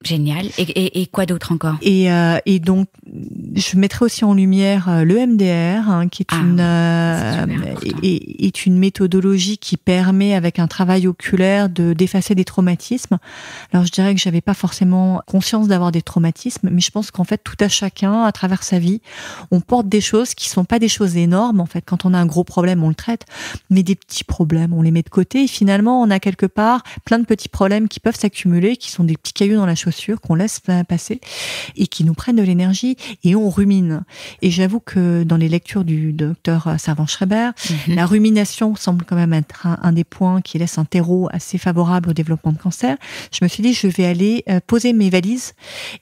Speaker 2: Génial. Et quoi d'autre encore?
Speaker 1: Et donc, je mettrai aussi en lumière le MDR, qui est une méthodologie qui permet, avec un travail oculaire, d'effacer des traumatismes. Alors, je dirais que j'avais pas forcément conscience d'avoir des traumatismes, mais je pense qu'en fait, tout à chacun, à travers sa vie, on porte des choses qui sont pas des choses énormes. En fait, quand on a un gros problème, on le traite, mais des petits problèmes, on les met de côté. Et finalement, on a quelque part plein de petits problèmes qui peuvent s'accumuler, qui sont des petits cailloux dans la chaussure qu'on laisse passer et qui nous prennent de l'énergie, et on rumine. Et j'avoue que dans les lectures du docteur Servan-Schreiber, la rumination semble quand même être un des points qui laisse un terreau assez favorable au développement de cancer. Je me suis dit, je vais aller poser mes valises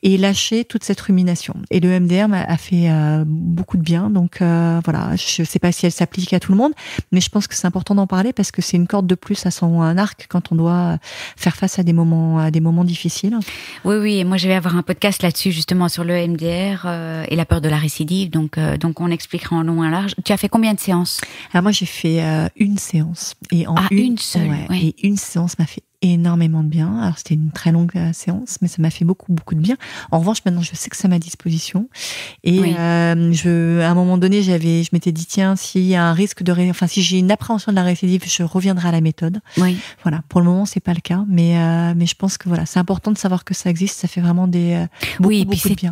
Speaker 1: et lâcher toute cette rumination. Et le MDR a fait beaucoup de bien. Donc voilà, je sais pas si elle s'applique à tout le monde, mais je pense que c'est important d'en parler parce que c'est une corde de plus à son arc quand on doit faire face à des moments difficiles.
Speaker 2: Oui, et moi je vais avoir un podcast là-dessus justement sur le MDR et la peur de la récidive, donc on expliquera en long et en large. Tu as fait combien de séances?
Speaker 1: Alors moi j'ai fait une séance, et
Speaker 2: une seule.
Speaker 1: Et une séance m'a fait énormément de bien. Alors c'était une très longue séance, mais ça m'a fait beaucoup de bien. En revanche, maintenant je sais que c'est à ma disposition, et à un moment donné je m'étais dit, tiens, s'il y a un risque si j'ai une appréhension de la récidive, je reviendrai à la méthode. Voilà, pour le moment c'est pas le cas, mais je pense que voilà, c'est important de savoir que ça existe. Ça fait vraiment beaucoup de bien.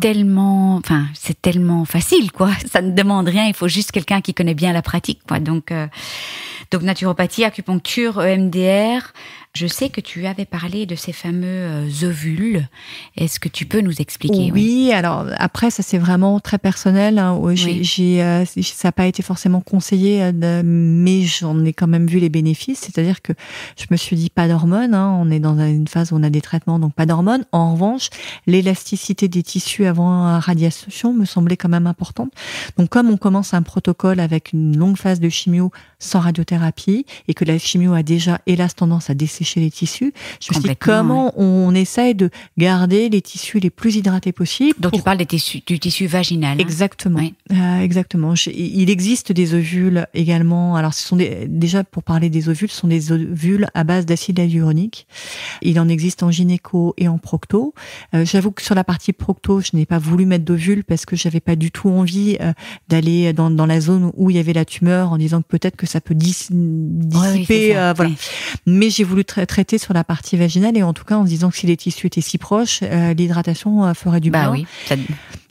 Speaker 2: C'est tellement facile, quoi. Ça ne demande rien, il faut juste quelqu'un qui connaît bien la pratique, quoi. Donc naturopathie, acupuncture, EMDR. Je sais que tu avais parlé de ces fameux ovules. Est-ce que tu peux nous expliquer?
Speaker 1: Oui, alors après, ça c'est vraiment très personnel. Ça n'a pas été forcément conseillé, mais j'en ai quand même vu les bénéfices. C'est-à-dire que je me suis dit, pas d'hormones. On est dans une phase où on a des traitements, donc pas d'hormones. En revanche, l'élasticité des tissus avant radiation me semblait quand même importante. Donc comme on commence un protocole avec une longue phase de chimio sans radiothérapie, et que la chimio a déjà, hélas, tendance à dessécher les tissus, je me suis dit comment on essaye de garder les tissus les plus hydratés possibles.
Speaker 2: Donc tu parles du tissu vaginal.
Speaker 1: Exactement. Exactement. Il existe des ovules également. Alors déjà, pour parler des ovules, ce sont des ovules à base d'acide hyaluronique. Il en existe en gynéco et en procto. J'avoue que sur la partie procto, je n'ai pas voulu mettre d'ovules parce que j'avais pas du tout envie d'aller dans la zone où il y avait la tumeur, en disant que peut-être que ça peut dissiper. Voilà. Mais j'ai voulu traiter sur la partie vaginale, et en tout cas en se disant que si les tissus étaient si proches, l'hydratation ferait du bien.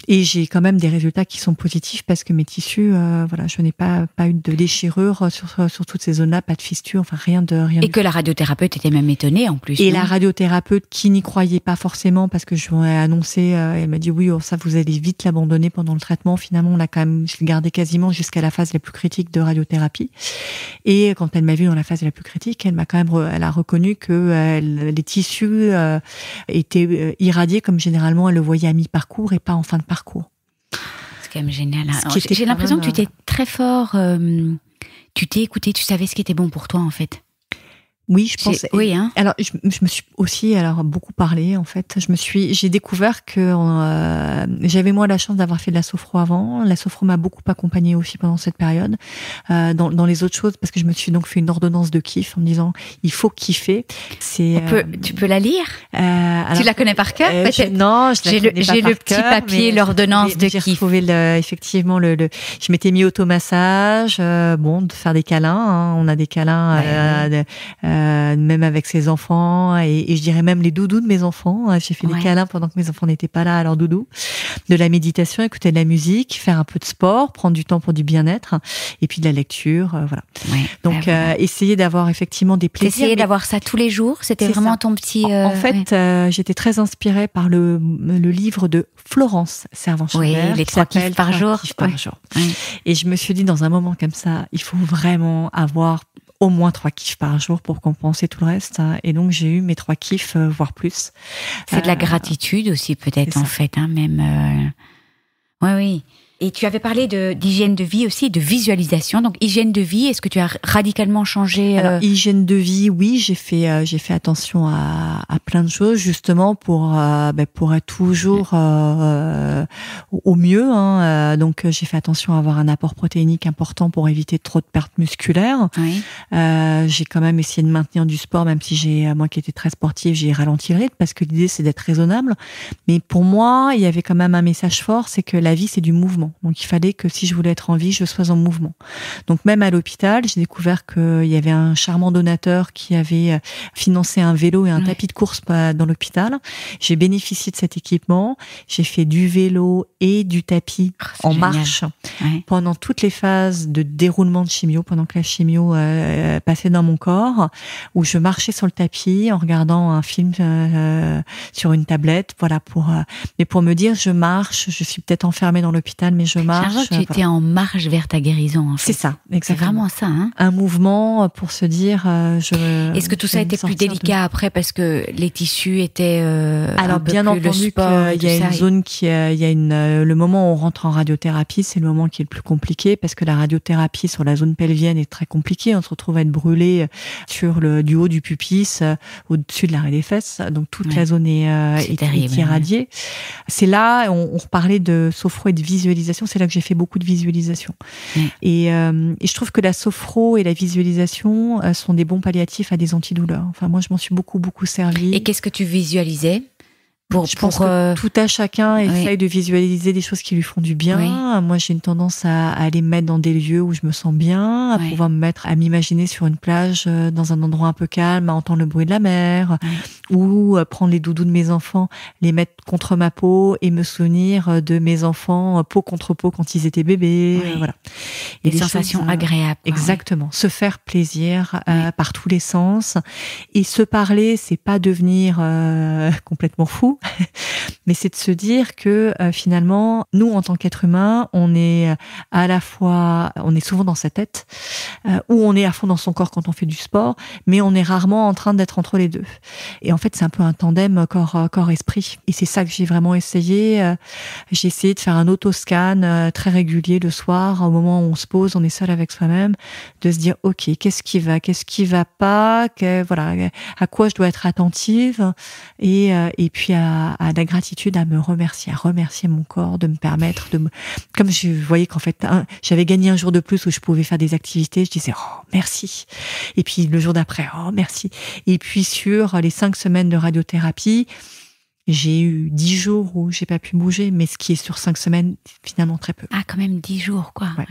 Speaker 1: Et j'ai quand même des résultats qui sont positifs parce que mes tissus, je n'ai pas eu de déchirure sur toutes ces zones-là, pas de fistule, rien. Et
Speaker 2: que la radiothérapeute était même étonnée en plus.
Speaker 1: Et la radiothérapeute qui n'y croyait pas forcément, parce que je lui ai annoncé, elle m'a dit oui, ça vous allez vite l'abandonner pendant le traitement. Finalement, on l'a quand même gardé quasiment jusqu'à la phase la plus critique de radiothérapie. Et quand elle m'a vu dans la phase la plus critique, elle a reconnu que les tissus étaient irradiés comme généralement elle le voyait à mi-parcours et pas en fin de parcours.
Speaker 2: C'est quand même génial. J'ai l'impression que tu étais très fort, tu t'es écouté, tu savais ce qui était bon pour toi en fait.
Speaker 1: Oui, je pense.
Speaker 2: Oui, hein.
Speaker 1: Alors, je me suis aussi beaucoup parlé en fait. J'ai découvert que j'avais moi la chance d'avoir fait de la sophro avant. La sophro m'a beaucoup accompagnée aussi pendant cette période dans les autres choses, parce que je me suis donc fait une ordonnance de kiff en me disant il faut kiffer.
Speaker 2: Tu peux la lire.
Speaker 1: Alors,
Speaker 2: tu la connais par cœur peut-être?
Speaker 1: Non, j'ai le
Speaker 2: petit papier, l'ordonnance de kiff.
Speaker 1: J'ai retrouvé effectivement je m'étais mis automassage, de faire des câlins. Hein, on a des câlins. Même avec ses enfants et je dirais même les doudous de mes enfants. J'ai fait des câlins pendant que mes enfants n'étaient pas là à leur doudou. De la méditation, écouter de la musique, faire un peu de sport, prendre du temps pour du bien-être et puis de la lecture, voilà. Ouais, donc essayer d'avoir effectivement des plaisirs.
Speaker 2: Essayer d'avoir ça tous les jours, c'était vraiment ça. Ton petit.
Speaker 1: En fait, j'étais très inspirée par le livre de Florence Servan-Schreiber.
Speaker 2: Oui, les 3 kiffs par jour.
Speaker 1: Oui. Et je me suis dit, dans un moment comme ça, il faut vraiment avoir au moins 3 kiffs par jour pour compenser tout le reste. Et donc, j'ai eu mes 3 kiffs, voire plus.
Speaker 2: C'est de la gratitude aussi, peut-être, en fait, hein, même. Oui. Et tu avais parlé d'hygiène de vie aussi, de visualisation. Donc, hygiène de vie, est-ce que tu as radicalement changé
Speaker 1: Alors, hygiène de vie, oui, j'ai fait attention à plein de choses, justement, pour être toujours au mieux. Hein. Donc, j'ai fait attention à avoir un apport protéinique important pour éviter trop de pertes musculaires. Oui. J'ai quand même essayé de maintenir du sport, même si moi qui étais très sportive, j'ai ralenti le rythme, parce que l'idée, c'est d'être raisonnable. Mais pour moi, il y avait quand même un message fort, c'est que la vie, c'est du mouvement. Donc, il fallait que si je voulais être en vie, je sois en mouvement. Donc, même à l'hôpital, j'ai découvert qu'il y avait un charmant donateur qui avait financé un vélo et un tapis de course dans l'hôpital. J'ai bénéficié de cet équipement. J'ai fait du vélo et du tapis en génial. Marche pendant toutes les phases de déroulement de chimio, pendant que la chimio passait dans mon corps, où je marchais sur le tapis en regardant un film sur une tablette. Voilà, mais pour me dire, je marche, je suis peut-être enfermée dans l'hôpital, mais je marche.
Speaker 2: Tu étais en marche vers ta guérison, en fait.
Speaker 1: C'est ça, exactement.
Speaker 2: C'est vraiment ça, hein.
Speaker 1: Un mouvement pour se dire,
Speaker 2: Est-ce que tout ça était plus délicat après parce que les tissus étaient
Speaker 1: alors, bien entendu qu'il y a une zone le moment où on rentre en radiothérapie, c'est le moment qui est le plus compliqué, parce que la radiothérapie sur la zone pelvienne est très compliquée. On se retrouve à être brûlé du haut du pupis au-dessus de l'arrêt des fesses. Donc, toute la zone est irradiée. Ouais. C'est là, on reparlait de sophro et de visualisation. C'est là que j'ai fait beaucoup de visualisation. Ouais. Et je trouve que la sophro et la visualisation sont des bons palliatifs à des antidouleurs. Enfin, moi, je m'en suis beaucoup servi.
Speaker 2: Et qu'est-ce que tu visualisais?
Speaker 1: Je pense que tout à chacun essaye de visualiser des choses qui lui font du bien. Oui. Moi, j'ai une tendance à aller me mettre dans des lieux où je me sens bien, à pouvoir à m'imaginer sur une plage, dans un endroit un peu calme, à entendre le bruit de la mer, ou prendre les doudous de mes enfants, les mettre contre ma peau et me souvenir de mes enfants peau contre peau quand ils étaient bébés. Voilà.
Speaker 2: Et des sensations agréables.
Speaker 1: Exactement. Se faire plaisir par tous les sens. Et se parler, c'est pas devenir complètement fou. Mais c'est de se dire que finalement, nous, en tant qu'être humain, on est souvent dans sa tête, ou on est à fond dans son corps quand on fait du sport, mais on est rarement en train d'être entre les deux. Et en fait, c'est un peu un tandem corps-esprit. Et c'est ça que j'ai vraiment essayé. J'ai essayé de faire un autoscan très régulier le soir, au moment où on se pose, on est seul avec soi-même, de se dire, OK, qu'est-ce qui va pas, à quoi je dois être attentive, et puis à la gratitude, à remercier mon corps de me permettre comme je voyais qu'en fait j'avais gagné un jour de plus où je pouvais faire des activités, je disais merci, et puis le jour d'après merci, et puis sur les 5 semaines de radiothérapie, j'ai eu 10 jours où j'ai pas pu bouger, mais ce qui est sur 5 semaines, finalement très peu.
Speaker 2: Ah, quand même 10 jours, quoi. Ouais.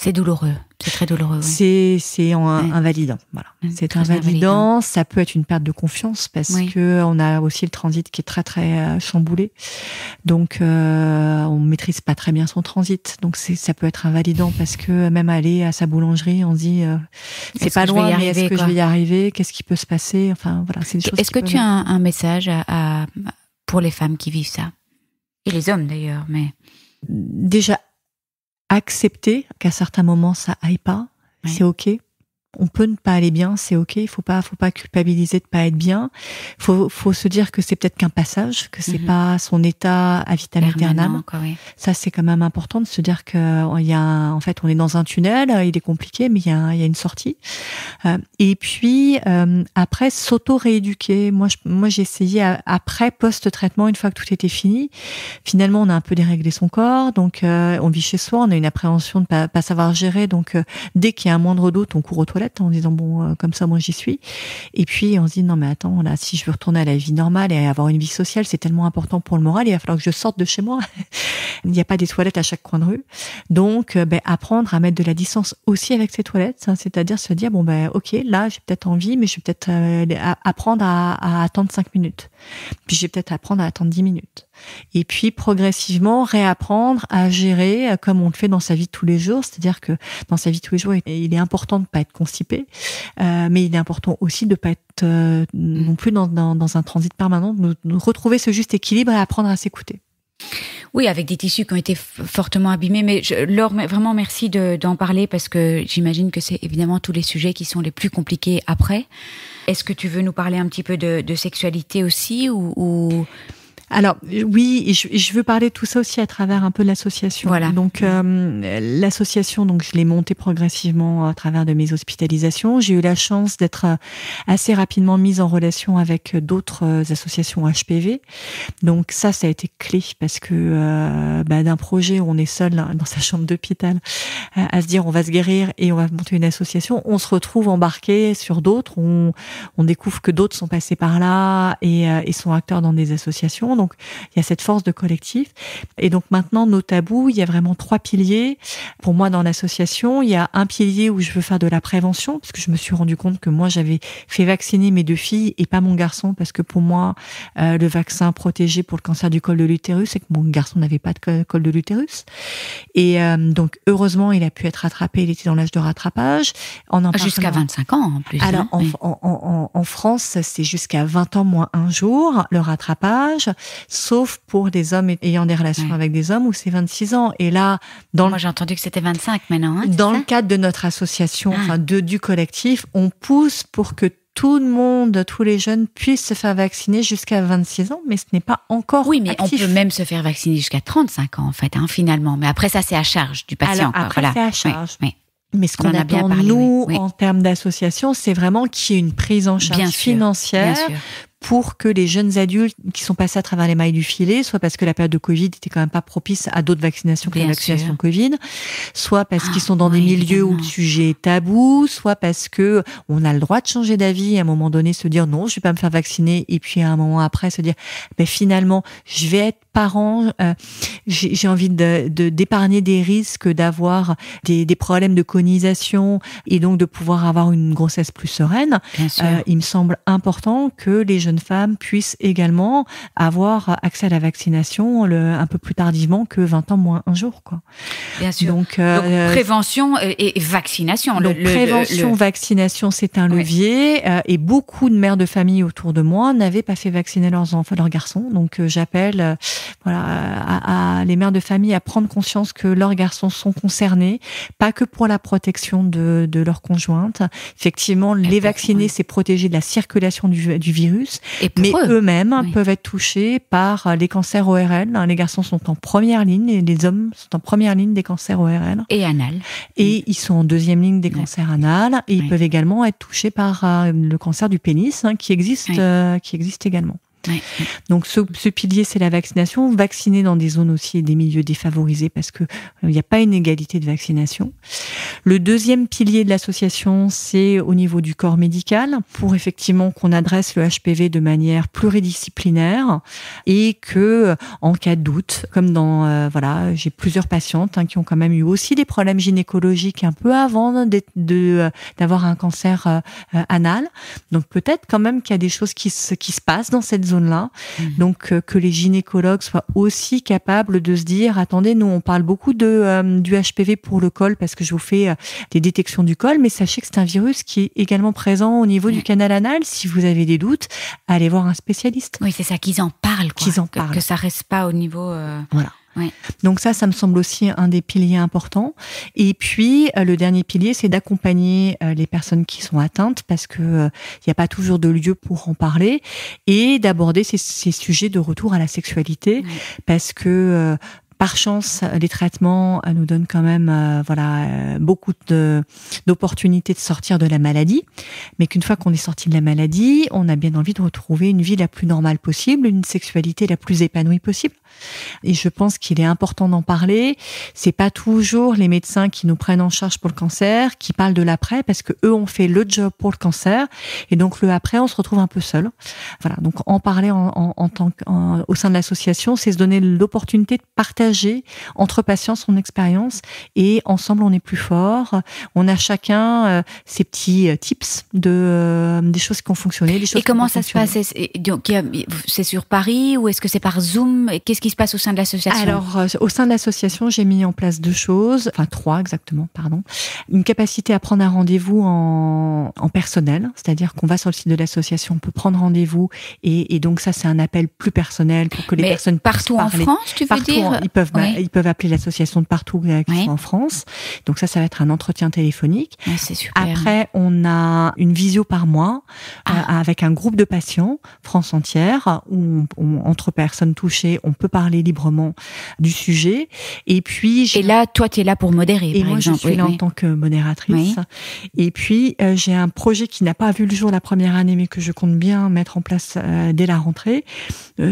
Speaker 2: C'est douloureux, c'est très douloureux. Ouais.
Speaker 1: C'est invalidant, voilà. C'est invalidant. Ça peut être une perte de confiance parce que on a aussi le transit qui est très très chamboulé. Donc on maîtrise pas très bien son transit. Donc ça peut être invalidant parce que même aller à sa boulangerie, on se dit c'est pas loin, mais est-ce que je vais y arriver? Qu'est-ce qui peut se passer? Enfin voilà, c'est des choses.
Speaker 2: Est-ce que tu as un message pour les femmes qui vivent ça et les hommes d'ailleurs, mais
Speaker 1: déjà accepter qu'à certains moments ça aille pas, c'est OK. On peut ne pas aller bien, c'est ok. Faut pas culpabiliser de pas être bien. Faut se dire que c'est peut-être qu'un passage, que c'est pas son état à vitam aeternam.
Speaker 2: Oui.
Speaker 1: Ça, c'est quand même important de se dire que en fait, on est dans un tunnel, il est compliqué, mais il y a une sortie. Et puis après, s'auto-rééduquer. Moi, j'ai essayé après post-traitement, une fois que tout était fini. Finalement, on a un peu déréglé son corps, donc on vit chez soi, on a une appréhension de pas savoir gérer, donc dès qu'il y a un moindre doute, on court aux toilettes en disant bon, comme ça moi j'y suis. Et puis on se dit non mais attends, là si je veux retourner à la vie normale et avoir une vie sociale, c'est tellement important pour le moral, il va falloir que je sorte de chez moi. Il n'y a pas des toilettes à chaque coin de rue. Donc apprendre à mettre de la distance aussi avec ces toilettes, hein, c'est-à-dire se dire bon ok, là j'ai peut-être envie, mais je vais peut-être apprendre à attendre 5 minutes. Puis je vais peut-être apprendre à attendre 10 minutes. Et puis progressivement réapprendre à gérer comme on le fait dans sa vie de tous les jours, c'est-à-dire que dans sa vie de tous les jours, il est important de pas être constipé, mais il est important aussi de pas être non plus dans un transit permanent, de retrouver ce juste équilibre et apprendre à s'écouter.
Speaker 2: Oui, avec des tissus qui ont été fortement abîmés. Mais Laure, vraiment merci d'en parler parce que j'imagine que c'est évidemment tous les sujets qui sont les plus compliqués après. Est-ce que tu veux nous parler un petit peu de sexualité aussi ou...
Speaker 1: Alors oui, et je veux parler de tout ça aussi à travers un peu l'association.
Speaker 2: Voilà.
Speaker 1: Donc l'association, donc je l'ai montée progressivement à travers de mes hospitalisations. J'ai eu la chance d'être assez rapidement mise en relation avec d'autres associations HPV. Donc ça a été clé parce que d'un projet où on est seul dans sa chambre d'hôpital à se dire on va se guérir et on va monter une association, on se retrouve embarqué sur d'autres. On découvre que d'autres sont passés par là et sont acteurs dans des associations. Donc, il y a cette force de collectif. Et donc, maintenant, nos tabous, il y a vraiment 3 piliers. Pour moi, dans l'association, il y a un pilier où je veux faire de la prévention, parce que je me suis rendu compte que moi, j'avais fait vacciner mes 2 filles et pas mon garçon, parce que pour moi, le vaccin protégeait pour le cancer du col de l'utérus et que mon garçon n'avait pas de col de l'utérus. Et donc, heureusement, il a pu être rattrapé, il était dans l'âge de rattrapage.
Speaker 2: Jusqu'à 25 ans, en plus.
Speaker 1: Alors, en France, c'est jusqu'à 20 ans moins 1 jour, le rattrapage. Sauf pour des hommes ayant des relations avec des hommes où c'est 26 ans. Et là,
Speaker 2: moi j'ai entendu que c'était 25 maintenant. Hein,
Speaker 1: dans le cadre de notre association, du collectif, on pousse pour que tout le monde, tous les jeunes puissent se faire vacciner jusqu'à 26 ans, mais ce n'est pas encore
Speaker 2: Oui, mais
Speaker 1: actif.
Speaker 2: On peut même se faire vacciner jusqu'à 35 ans en fait, finalement. Mais après ça, c'est à charge du patient.
Speaker 1: Alors, après, c'est à charge.
Speaker 2: Oui.
Speaker 1: Mais ce qu'on attend, nous, en termes d'association, c'est vraiment qu'il y ait une prise en charge financière pour que les jeunes adultes qui sont passés à travers les mailles du filet, soit parce que la période de Covid était quand même pas propice à d'autres vaccinations que la vaccination Covid, soit parce qu'ils sont dans des milieux où le sujet est tabou, soit parce que on a le droit de changer d'avis et à un moment donné se dire non, je vais pas me faire vacciner, et puis à un moment après se dire finalement je vais être parent, j'ai envie d'épargner des risques d'avoir des problèmes de colonisation et donc de pouvoir avoir une grossesse plus sereine. Il me semble important que les jeunes femmes puissent également avoir accès à la vaccination un peu plus tardivement que 20 ans moins 1 jour, quoi.
Speaker 2: Bien sûr. Donc prévention et vaccination.
Speaker 1: Vaccination, c'est un levier. Et beaucoup de mères de famille autour de moi n'avaient pas fait vacciner leurs enfants, leurs garçons. Donc j'appelle à les mères de famille à prendre conscience que leurs garçons sont concernés, pas que pour la protection de leur conjointe. Effectivement, les vacciner, c'est protéger de la circulation du virus. Mais eux-mêmes peuvent être touchés par les cancers ORL. Les garçons sont en première ligne et les hommes sont en première ligne des cancers ORL.
Speaker 2: Et anal.
Speaker 1: Et ils sont en deuxième ligne des cancers anal. Et ils peuvent également être touchés par le cancer du pénis, qui existe également. Donc ce pilier, c'est la vaccination. Vacciner dans des zones aussi et des milieux défavorisés parce que il n'y a pas une égalité de vaccination. Le deuxième pilier de l'association, c'est au niveau du corps médical, pour effectivement qu'on adresse le HPV de manière pluridisciplinaire et que en cas de doute, comme j'ai plusieurs patientes qui ont quand même eu aussi des problèmes gynécologiques un peu avant d'avoir un cancer anal. Donc peut-être quand même qu'il y a des choses qui se passent dans cette zone-là. Donc que les gynécologues soient aussi capables de se dire attendez, nous on parle beaucoup du HPV pour le col parce que je vous fais des détections du col, mais sachez que c'est un virus qui est également présent au niveau du canal anal. Si vous avez des doutes, allez voir un spécialiste.
Speaker 2: Oui, c'est ça, qu'ils en parlent, quoi.
Speaker 1: Qu'ils en parlent.
Speaker 2: Que ça reste pas au niveau...
Speaker 1: Voilà.
Speaker 2: Ouais.
Speaker 1: Donc ça me semble aussi un des piliers importants. Et puis, le dernier pilier, c'est d'accompagner les personnes qui sont atteintes, parce que il n'y a pas toujours de lieu pour en parler, et d'aborder ces sujets de retour à la sexualité, parce que par chance, les traitements nous donnent quand même beaucoup d'opportunités de sortir de la maladie, mais qu'une fois qu'on est sorti de la maladie, on a bien envie de retrouver une vie la plus normale possible, une sexualité la plus épanouie possible. Et je pense qu'il est important d'en parler. C'est pas toujours les médecins qui nous prennent en charge pour le cancer qui parlent de l'après, parce que eux ont fait le job pour le cancer, et donc le après, on se retrouve un peu seul. Voilà, donc en parler au sein de l'association, c'est se donner l'opportunité de partager entre patients son expérience, et ensemble on est plus fort. On a chacun ses petits tips des choses qui ont fonctionné, des choses.
Speaker 2: Et comment ça se passe? C'est sur Paris, ou est-ce que c'est par Zoom? Qu'est-ce qui se passe au sein de l'association?
Speaker 1: Alors, au sein de l'association, j'ai mis en place 3 exactement, pardon. Une capacité à prendre un rendez-vous en personnel, c'est-à-dire qu'on va sur le site de l'association, on peut prendre rendez-vous, et donc ça, c'est un appel plus personnel pour que les personnes
Speaker 2: partout
Speaker 1: puissent parler.
Speaker 2: En France, tu veux dire?
Speaker 1: Ils peuvent appeler l'association de partout qui sont en France. Donc ça va être un entretien téléphonique.
Speaker 2: Ouais, c'est super.
Speaker 1: Après, on a une visio par mois avec un groupe de patients, France entière, où entre personnes touchées, on peut parler librement du sujet. Et puis,
Speaker 2: et là, toi, tu es là pour modérer,
Speaker 1: et
Speaker 2: par
Speaker 1: moi,
Speaker 2: exemple.
Speaker 1: Je suis là en tant que modératrice. Oui. Et puis, j'ai un projet qui n'a pas vu le jour la première année, mais que je compte bien mettre en place dès la rentrée.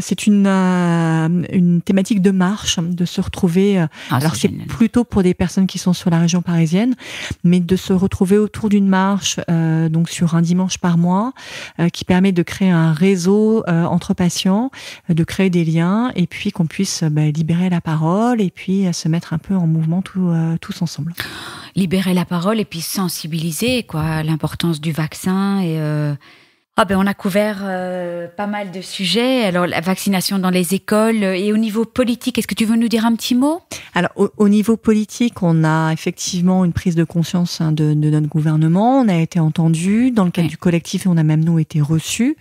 Speaker 1: C'est une thématique de marche, de se retrouver. Alors, c'est plutôt pour des personnes qui sont sur la région parisienne, mais de se retrouver autour d'une marche, donc sur un dimanche par mois, qui permet de créer un réseau entre patients, de créer des liens, et puis qu'on puisse libérer la parole, et puis se mettre un peu en mouvement tous ensemble.
Speaker 2: Libérer la parole et puis sensibiliser, quoi, l'importance du vaccin. Et on a couvert pas mal de sujets. Alors, la vaccination dans les écoles, et au niveau politique, est-ce que tu veux nous dire un petit mot?
Speaker 1: Alors, au niveau politique, on a effectivement une prise de conscience de notre gouvernement. On a été entendu dans le cadre du collectif, et on a même, nous, été reçus.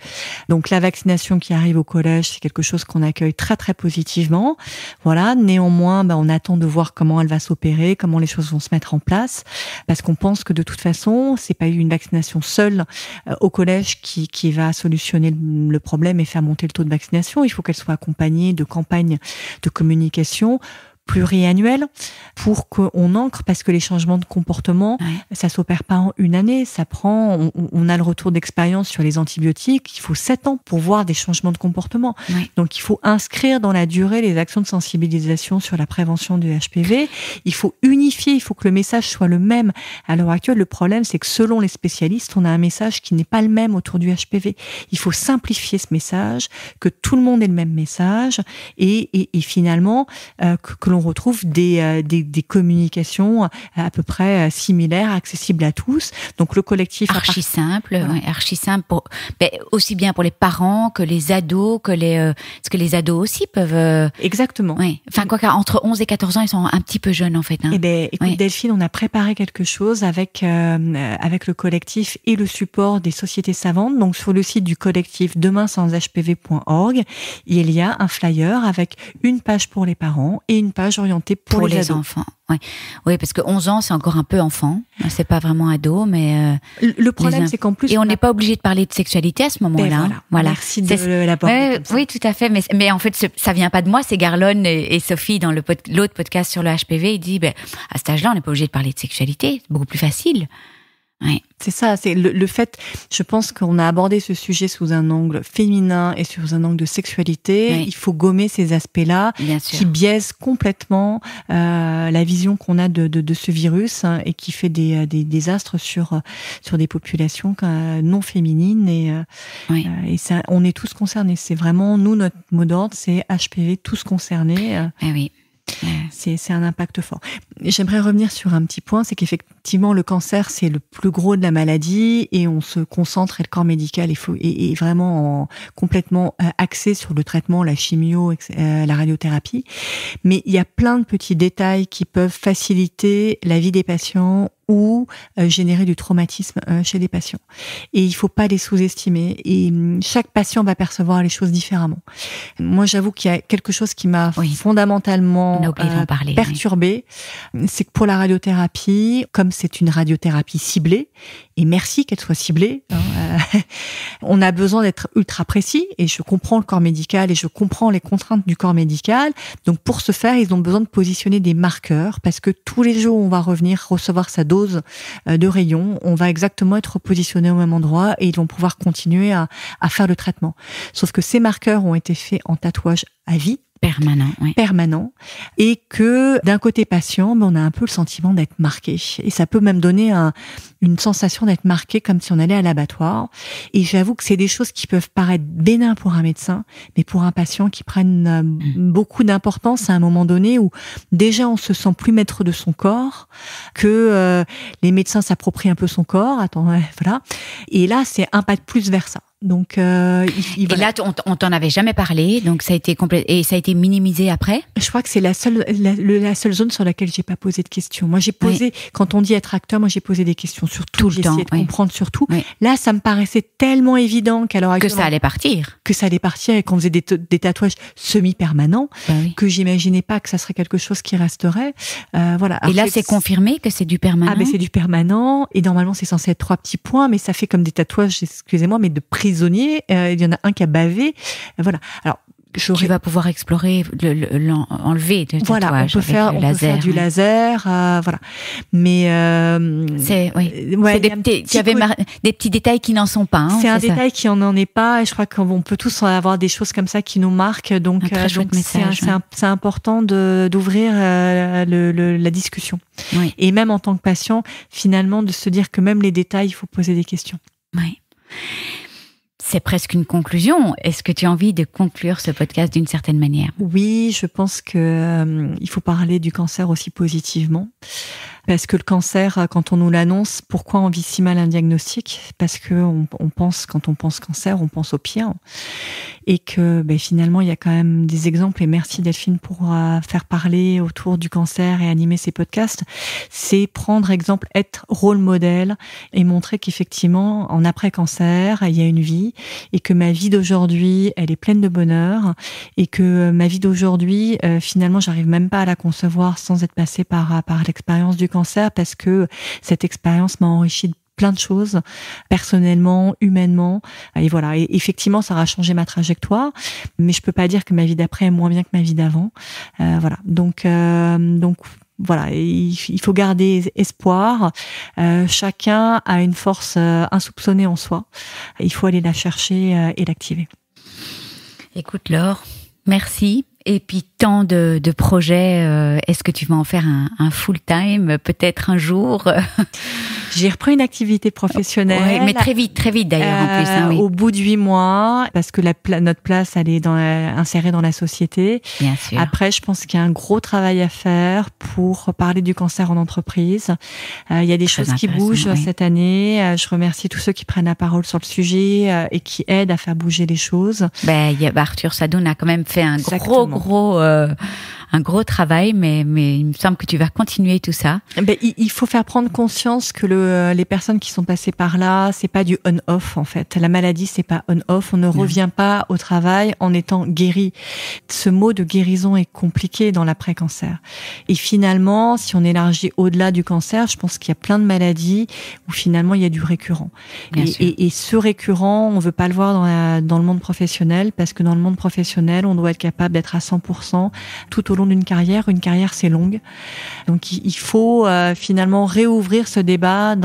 Speaker 1: Donc, la vaccination qui arrive au collège, c'est quelque chose qu'on accueille très, très positivement. Voilà. Néanmoins, on attend de voir comment elle va s'opérer, comment les choses vont se mettre en place, parce qu'on pense que de toute façon, c'est pas une vaccination seule au collège qui va solutionner le problème et faire monter le taux de vaccination. Il faut qu'elle soit accompagnée de campagnes de communication pluriannuelle pour qu'on ancre, parce que les changements de comportement, ça s'opère pas en une année, ça prend, on a le retour d'expérience sur les antibiotiques, il faut 7 ans pour voir des changements de comportement. Donc il faut inscrire dans la durée les actions de sensibilisation sur la prévention du HPV, il faut unifier, il faut que le message soit le même. À l'heure actuelle, le problème, c'est que selon les spécialistes, on a un message qui n'est pas le même autour du HPV. Il faut simplifier ce message, que tout le monde ait le même message, et finalement, que l'on retrouve des communications à peu près similaires, accessibles à tous. Donc le collectif
Speaker 2: archi simple aussi bien pour les parents que les ados, parce que les ados aussi peuvent
Speaker 1: exactement.
Speaker 2: Enfin entre 11 et 14 ans, ils sont un petit peu jeunes en fait.
Speaker 1: Eh ben, écoute Delphine, on a préparé quelque chose avec le collectif et le support des sociétés savantes. Donc sur le site du collectif demainsanshpv.org, il y a un flyer avec une page pour les parents et une page orientée pour les
Speaker 2: enfants. Oui, parce que 11 ans, c'est encore un peu enfant. C'est pas vraiment ado, mais
Speaker 1: le problème, c'est qu'en plus,
Speaker 2: et on n'est pas obligé de parler de sexualité à ce moment-là.
Speaker 1: Voilà. Merci de l'aborder.
Speaker 2: Oui, tout à fait. Mais en fait, ça vient pas de moi. C'est Garlone et Sophie dans l'autre podcast sur le HPV. Il dit, à cet âge-là, on n'est pas obligé de parler de sexualité. C'est beaucoup plus facile. Ouais.
Speaker 1: C'est ça, c'est le fait, je pense qu'on a abordé ce sujet sous un angle féminin et sous un angle de sexualité. Oui. Il faut gommer ces aspects-là qui biaisent complètement la vision qu'on a de ce virus, et qui fait des désastres sur des populations non féminines, et ça, on est tous concernés. C'est vraiment, nous, notre mot d'ordre, c'est HPV, tous concernés.
Speaker 2: Oui.
Speaker 1: C'est un impact fort. J'aimerais revenir sur un petit point, c'est qu'effectivement le cancer, c'est le plus gros de la maladie, et on se concentre, et le corps médical est vraiment complètement axé sur le traitement, la chimio, la radiothérapie. Mais il y a plein de petits détails qui peuvent faciliter la vie des patients ou générer du traumatisme chez les patients. Et il faut pas les sous-estimer. Et chaque patient va percevoir les choses différemment. Moi, j'avoue qu'il y a quelque chose qui m'a fondamentalement perturbée. C'est que pour la radiothérapie, comme c'est une radiothérapie ciblée, et merci qu'elle soit ciblée, on a besoin d'être ultra précis. Et je comprends le corps médical et je comprends les contraintes du corps médical. Donc, pour ce faire, ils ont besoin de positionner des marqueurs parce que tous les jours, on va revenir recevoir sa dose de rayons. On va exactement être positionné au même endroit et ils vont pouvoir continuer à faire le traitement. Sauf que ces marqueurs ont été faits en tatouage à vie. Permanent. Et que d'un côté patient, on a un peu le sentiment d'être marqué. Et ça peut même donner une sensation d'être marqué comme si on allait à l'abattoir. Et j'avoue que c'est des choses qui peuvent paraître bénins pour un médecin, mais pour un patient qui prennent beaucoup d'importance à un moment donné où déjà on se sent plus maître de son corps, que les médecins s'approprient un peu son corps. Voilà. Et là, c'est un pas de plus vers ça. Donc,
Speaker 2: et là, on t'en avait jamais parlé, donc ça a été et ça a été minimisé après.
Speaker 1: Je crois que c'est la seule zone sur laquelle j'ai pas posé de questions. Moi, j'ai posé, quand on dit être acteur, moi j'ai posé des questions sur tout. J'ai essayé de comprendre sur tout. Là, ça me paraissait tellement évident qu'à l'heure actuelle,
Speaker 2: que ça allait partir,
Speaker 1: et qu'on faisait des tatouages semi-permanents, que j'imaginais pas que ça serait quelque chose qui resterait. Voilà.
Speaker 2: Alors, et là, c'est confirmé que c'est du permanent.
Speaker 1: Ah, mais c'est du permanent. Et normalement, c'est censé être 3 petits points, mais ça fait comme des tatouages, excusez-moi, mais de prisonnier. Il y en a un qui a bavé. Voilà. Alors,
Speaker 2: tu vas pouvoir explorer, enlever le tatouage.
Speaker 1: Voilà, on peut faire du laser, voilà. Mais
Speaker 2: c'est des petits détails qui n'en sont pas. Hein,
Speaker 1: c'est un détail qui n'en est pas. Et je crois qu'on peut tous avoir des choses comme ça qui nous marquent. Donc, c'est important d'ouvrir la discussion.
Speaker 2: Oui.
Speaker 1: Et même en tant que patient, finalement, de se dire que même les détails, il faut poser des questions.
Speaker 2: Oui. C'est presque une conclusion. Est-ce que tu as envie de conclure ce podcast d'une certaine manière ?
Speaker 1: Oui, je pense que il faut parler du cancer aussi positivement. Parce que le cancer, quand on nous l'annonce, pourquoi on vit si mal un diagnostic ? Parce que quand on pense cancer, on pense au pire. Et que finalement, il y a quand même des exemples. Et merci Delphine pour faire parler autour du cancer et animer ces podcasts. C'est prendre exemple, être rôle modèle et montrer qu'effectivement, en après-cancer, il y a une vie. Et que ma vie d'aujourd'hui, elle est pleine de bonheur. Et que ma vie d'aujourd'hui, finalement, j'arrive même pas à la concevoir sans être passée par l'expérience du cancer, parce que cette expérience m'a enrichi de plein de choses, personnellement, humainement, et voilà. Et effectivement, ça aura changé ma trajectoire, mais je peux pas dire que ma vie d'après est moins bien que ma vie d'avant. Voilà. Donc voilà, il faut garder espoir. Chacun a une force insoupçonnée en soi. Il faut aller la chercher et l'activer.
Speaker 2: Écoute Laure, merci. Et puis tant de projets, est-ce que tu vas en faire un full-time peut-être un jour ?
Speaker 1: J'ai repris une activité professionnelle.
Speaker 2: Ouais, mais très vite d'ailleurs en plus. Hein, oui.
Speaker 1: Au bout de 8 mois, parce que notre place, elle est insérée dans la société.
Speaker 2: Bien sûr.
Speaker 1: Après, je pense qu'il y a un gros travail à faire pour parler du cancer en entreprise. Il y a des choses qui bougent cette année. Je remercie tous ceux qui prennent la parole sur le sujet et qui aident à faire bouger les choses.
Speaker 2: Arthur Sadoun a quand même fait un gros travail, mais il me semble que tu vas continuer tout ça.
Speaker 1: Il faut faire prendre conscience que les personnes qui sont passées par là, c'est pas du on-off en fait. La maladie, c'est pas on-off. On ne revient pas au travail en étant guéri. Ce mot de guérison est compliqué dans l'après-cancer. Et finalement, si on élargit au-delà du cancer, je pense qu'il y a plein de maladies où finalement il y a du récurrent. Et ce récurrent, on veut pas le voir dans le monde professionnel, parce que dans le monde professionnel, on doit être capable d'être à 100% tout au long d'une carrière. Une carrière, c'est longue. Donc, il faut finalement réouvrir ce débat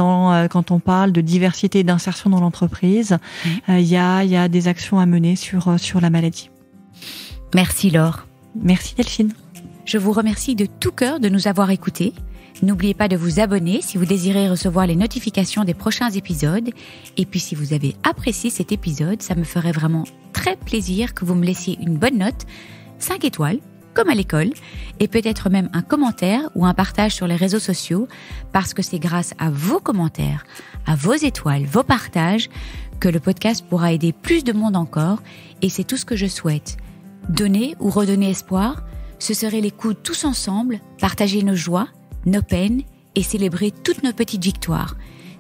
Speaker 1: quand on parle de diversité et d'insertion dans l'entreprise. Il y a des actions à mener sur la maladie.
Speaker 2: Merci Laure.
Speaker 1: Merci Delphine.
Speaker 2: Je vous remercie de tout cœur de nous avoir écoutés. N'oubliez pas de vous abonner si vous désirez recevoir les notifications des prochains épisodes. Et puis si vous avez apprécié cet épisode, ça me ferait vraiment très plaisir que vous me laissiez une bonne note, 5 étoiles, comme à l'école, et peut-être même un commentaire ou un partage sur les réseaux sociaux, parce que c'est grâce à vos commentaires, à vos étoiles, vos partages, que le podcast pourra aider plus de monde encore, et c'est tout ce que je souhaite. Donner ou redonner espoir, ce serait les coups tous ensemble, partager nos joies, nos peines et célébrer toutes nos petites victoires.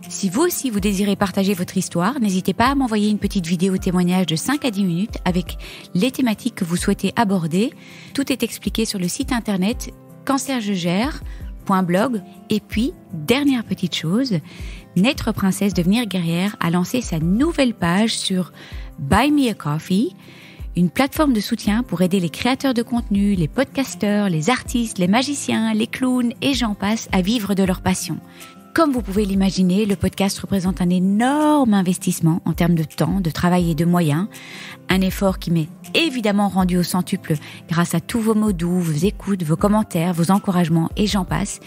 Speaker 2: Si vous aussi vous désirez partager votre histoire, n'hésitez pas à m'envoyer une petite vidéo témoignage de 5 à 10 minutes avec les thématiques que vous souhaitez aborder. Tout est expliqué sur le site internet cancerjegère.blog. Et puis, dernière petite chose, Naître Princesse Devenir Guerrière a lancé sa nouvelle page sur Buy Me a Coffee, une plateforme de soutien pour aider les créateurs de contenu, les podcasteurs, les artistes, les magiciens, les clowns et j'en passe à vivre de leur passion. Comme vous pouvez l'imaginer, le podcast représente un énorme investissement en termes de temps, de travail et de moyens. Un effort qui m'est évidemment rendu au centuple grâce à tous vos mots doux, vos écoutes, vos commentaires, vos encouragements et j'en passe.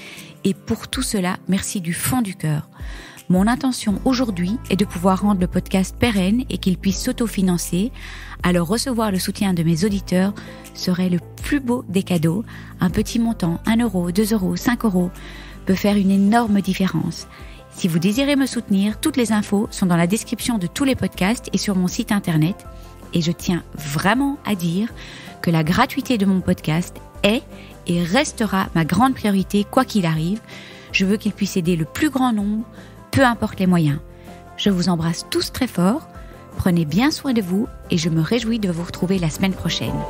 Speaker 2: Et pour tout cela, merci du fond du cœur. Mon intention aujourd'hui est de pouvoir rendre le podcast pérenne et qu'il puisse s'autofinancer. Alors recevoir le soutien de mes auditeurs serait le plus beau des cadeaux. Un petit montant, 1 euro, 2 euros, 5 euros, peut faire une énorme différence. Si vous désirez me soutenir, toutes les infos sont dans la description de tous les podcasts et sur mon site internet. Et je tiens vraiment à dire que la gratuité de mon podcast est et restera ma grande priorité quoi qu'il arrive. Je veux qu'il puisse aider le plus grand nombre, peu importe les moyens. Je vous embrasse tous très fort, prenez bien soin de vous et je me réjouis de vous retrouver la semaine prochaine.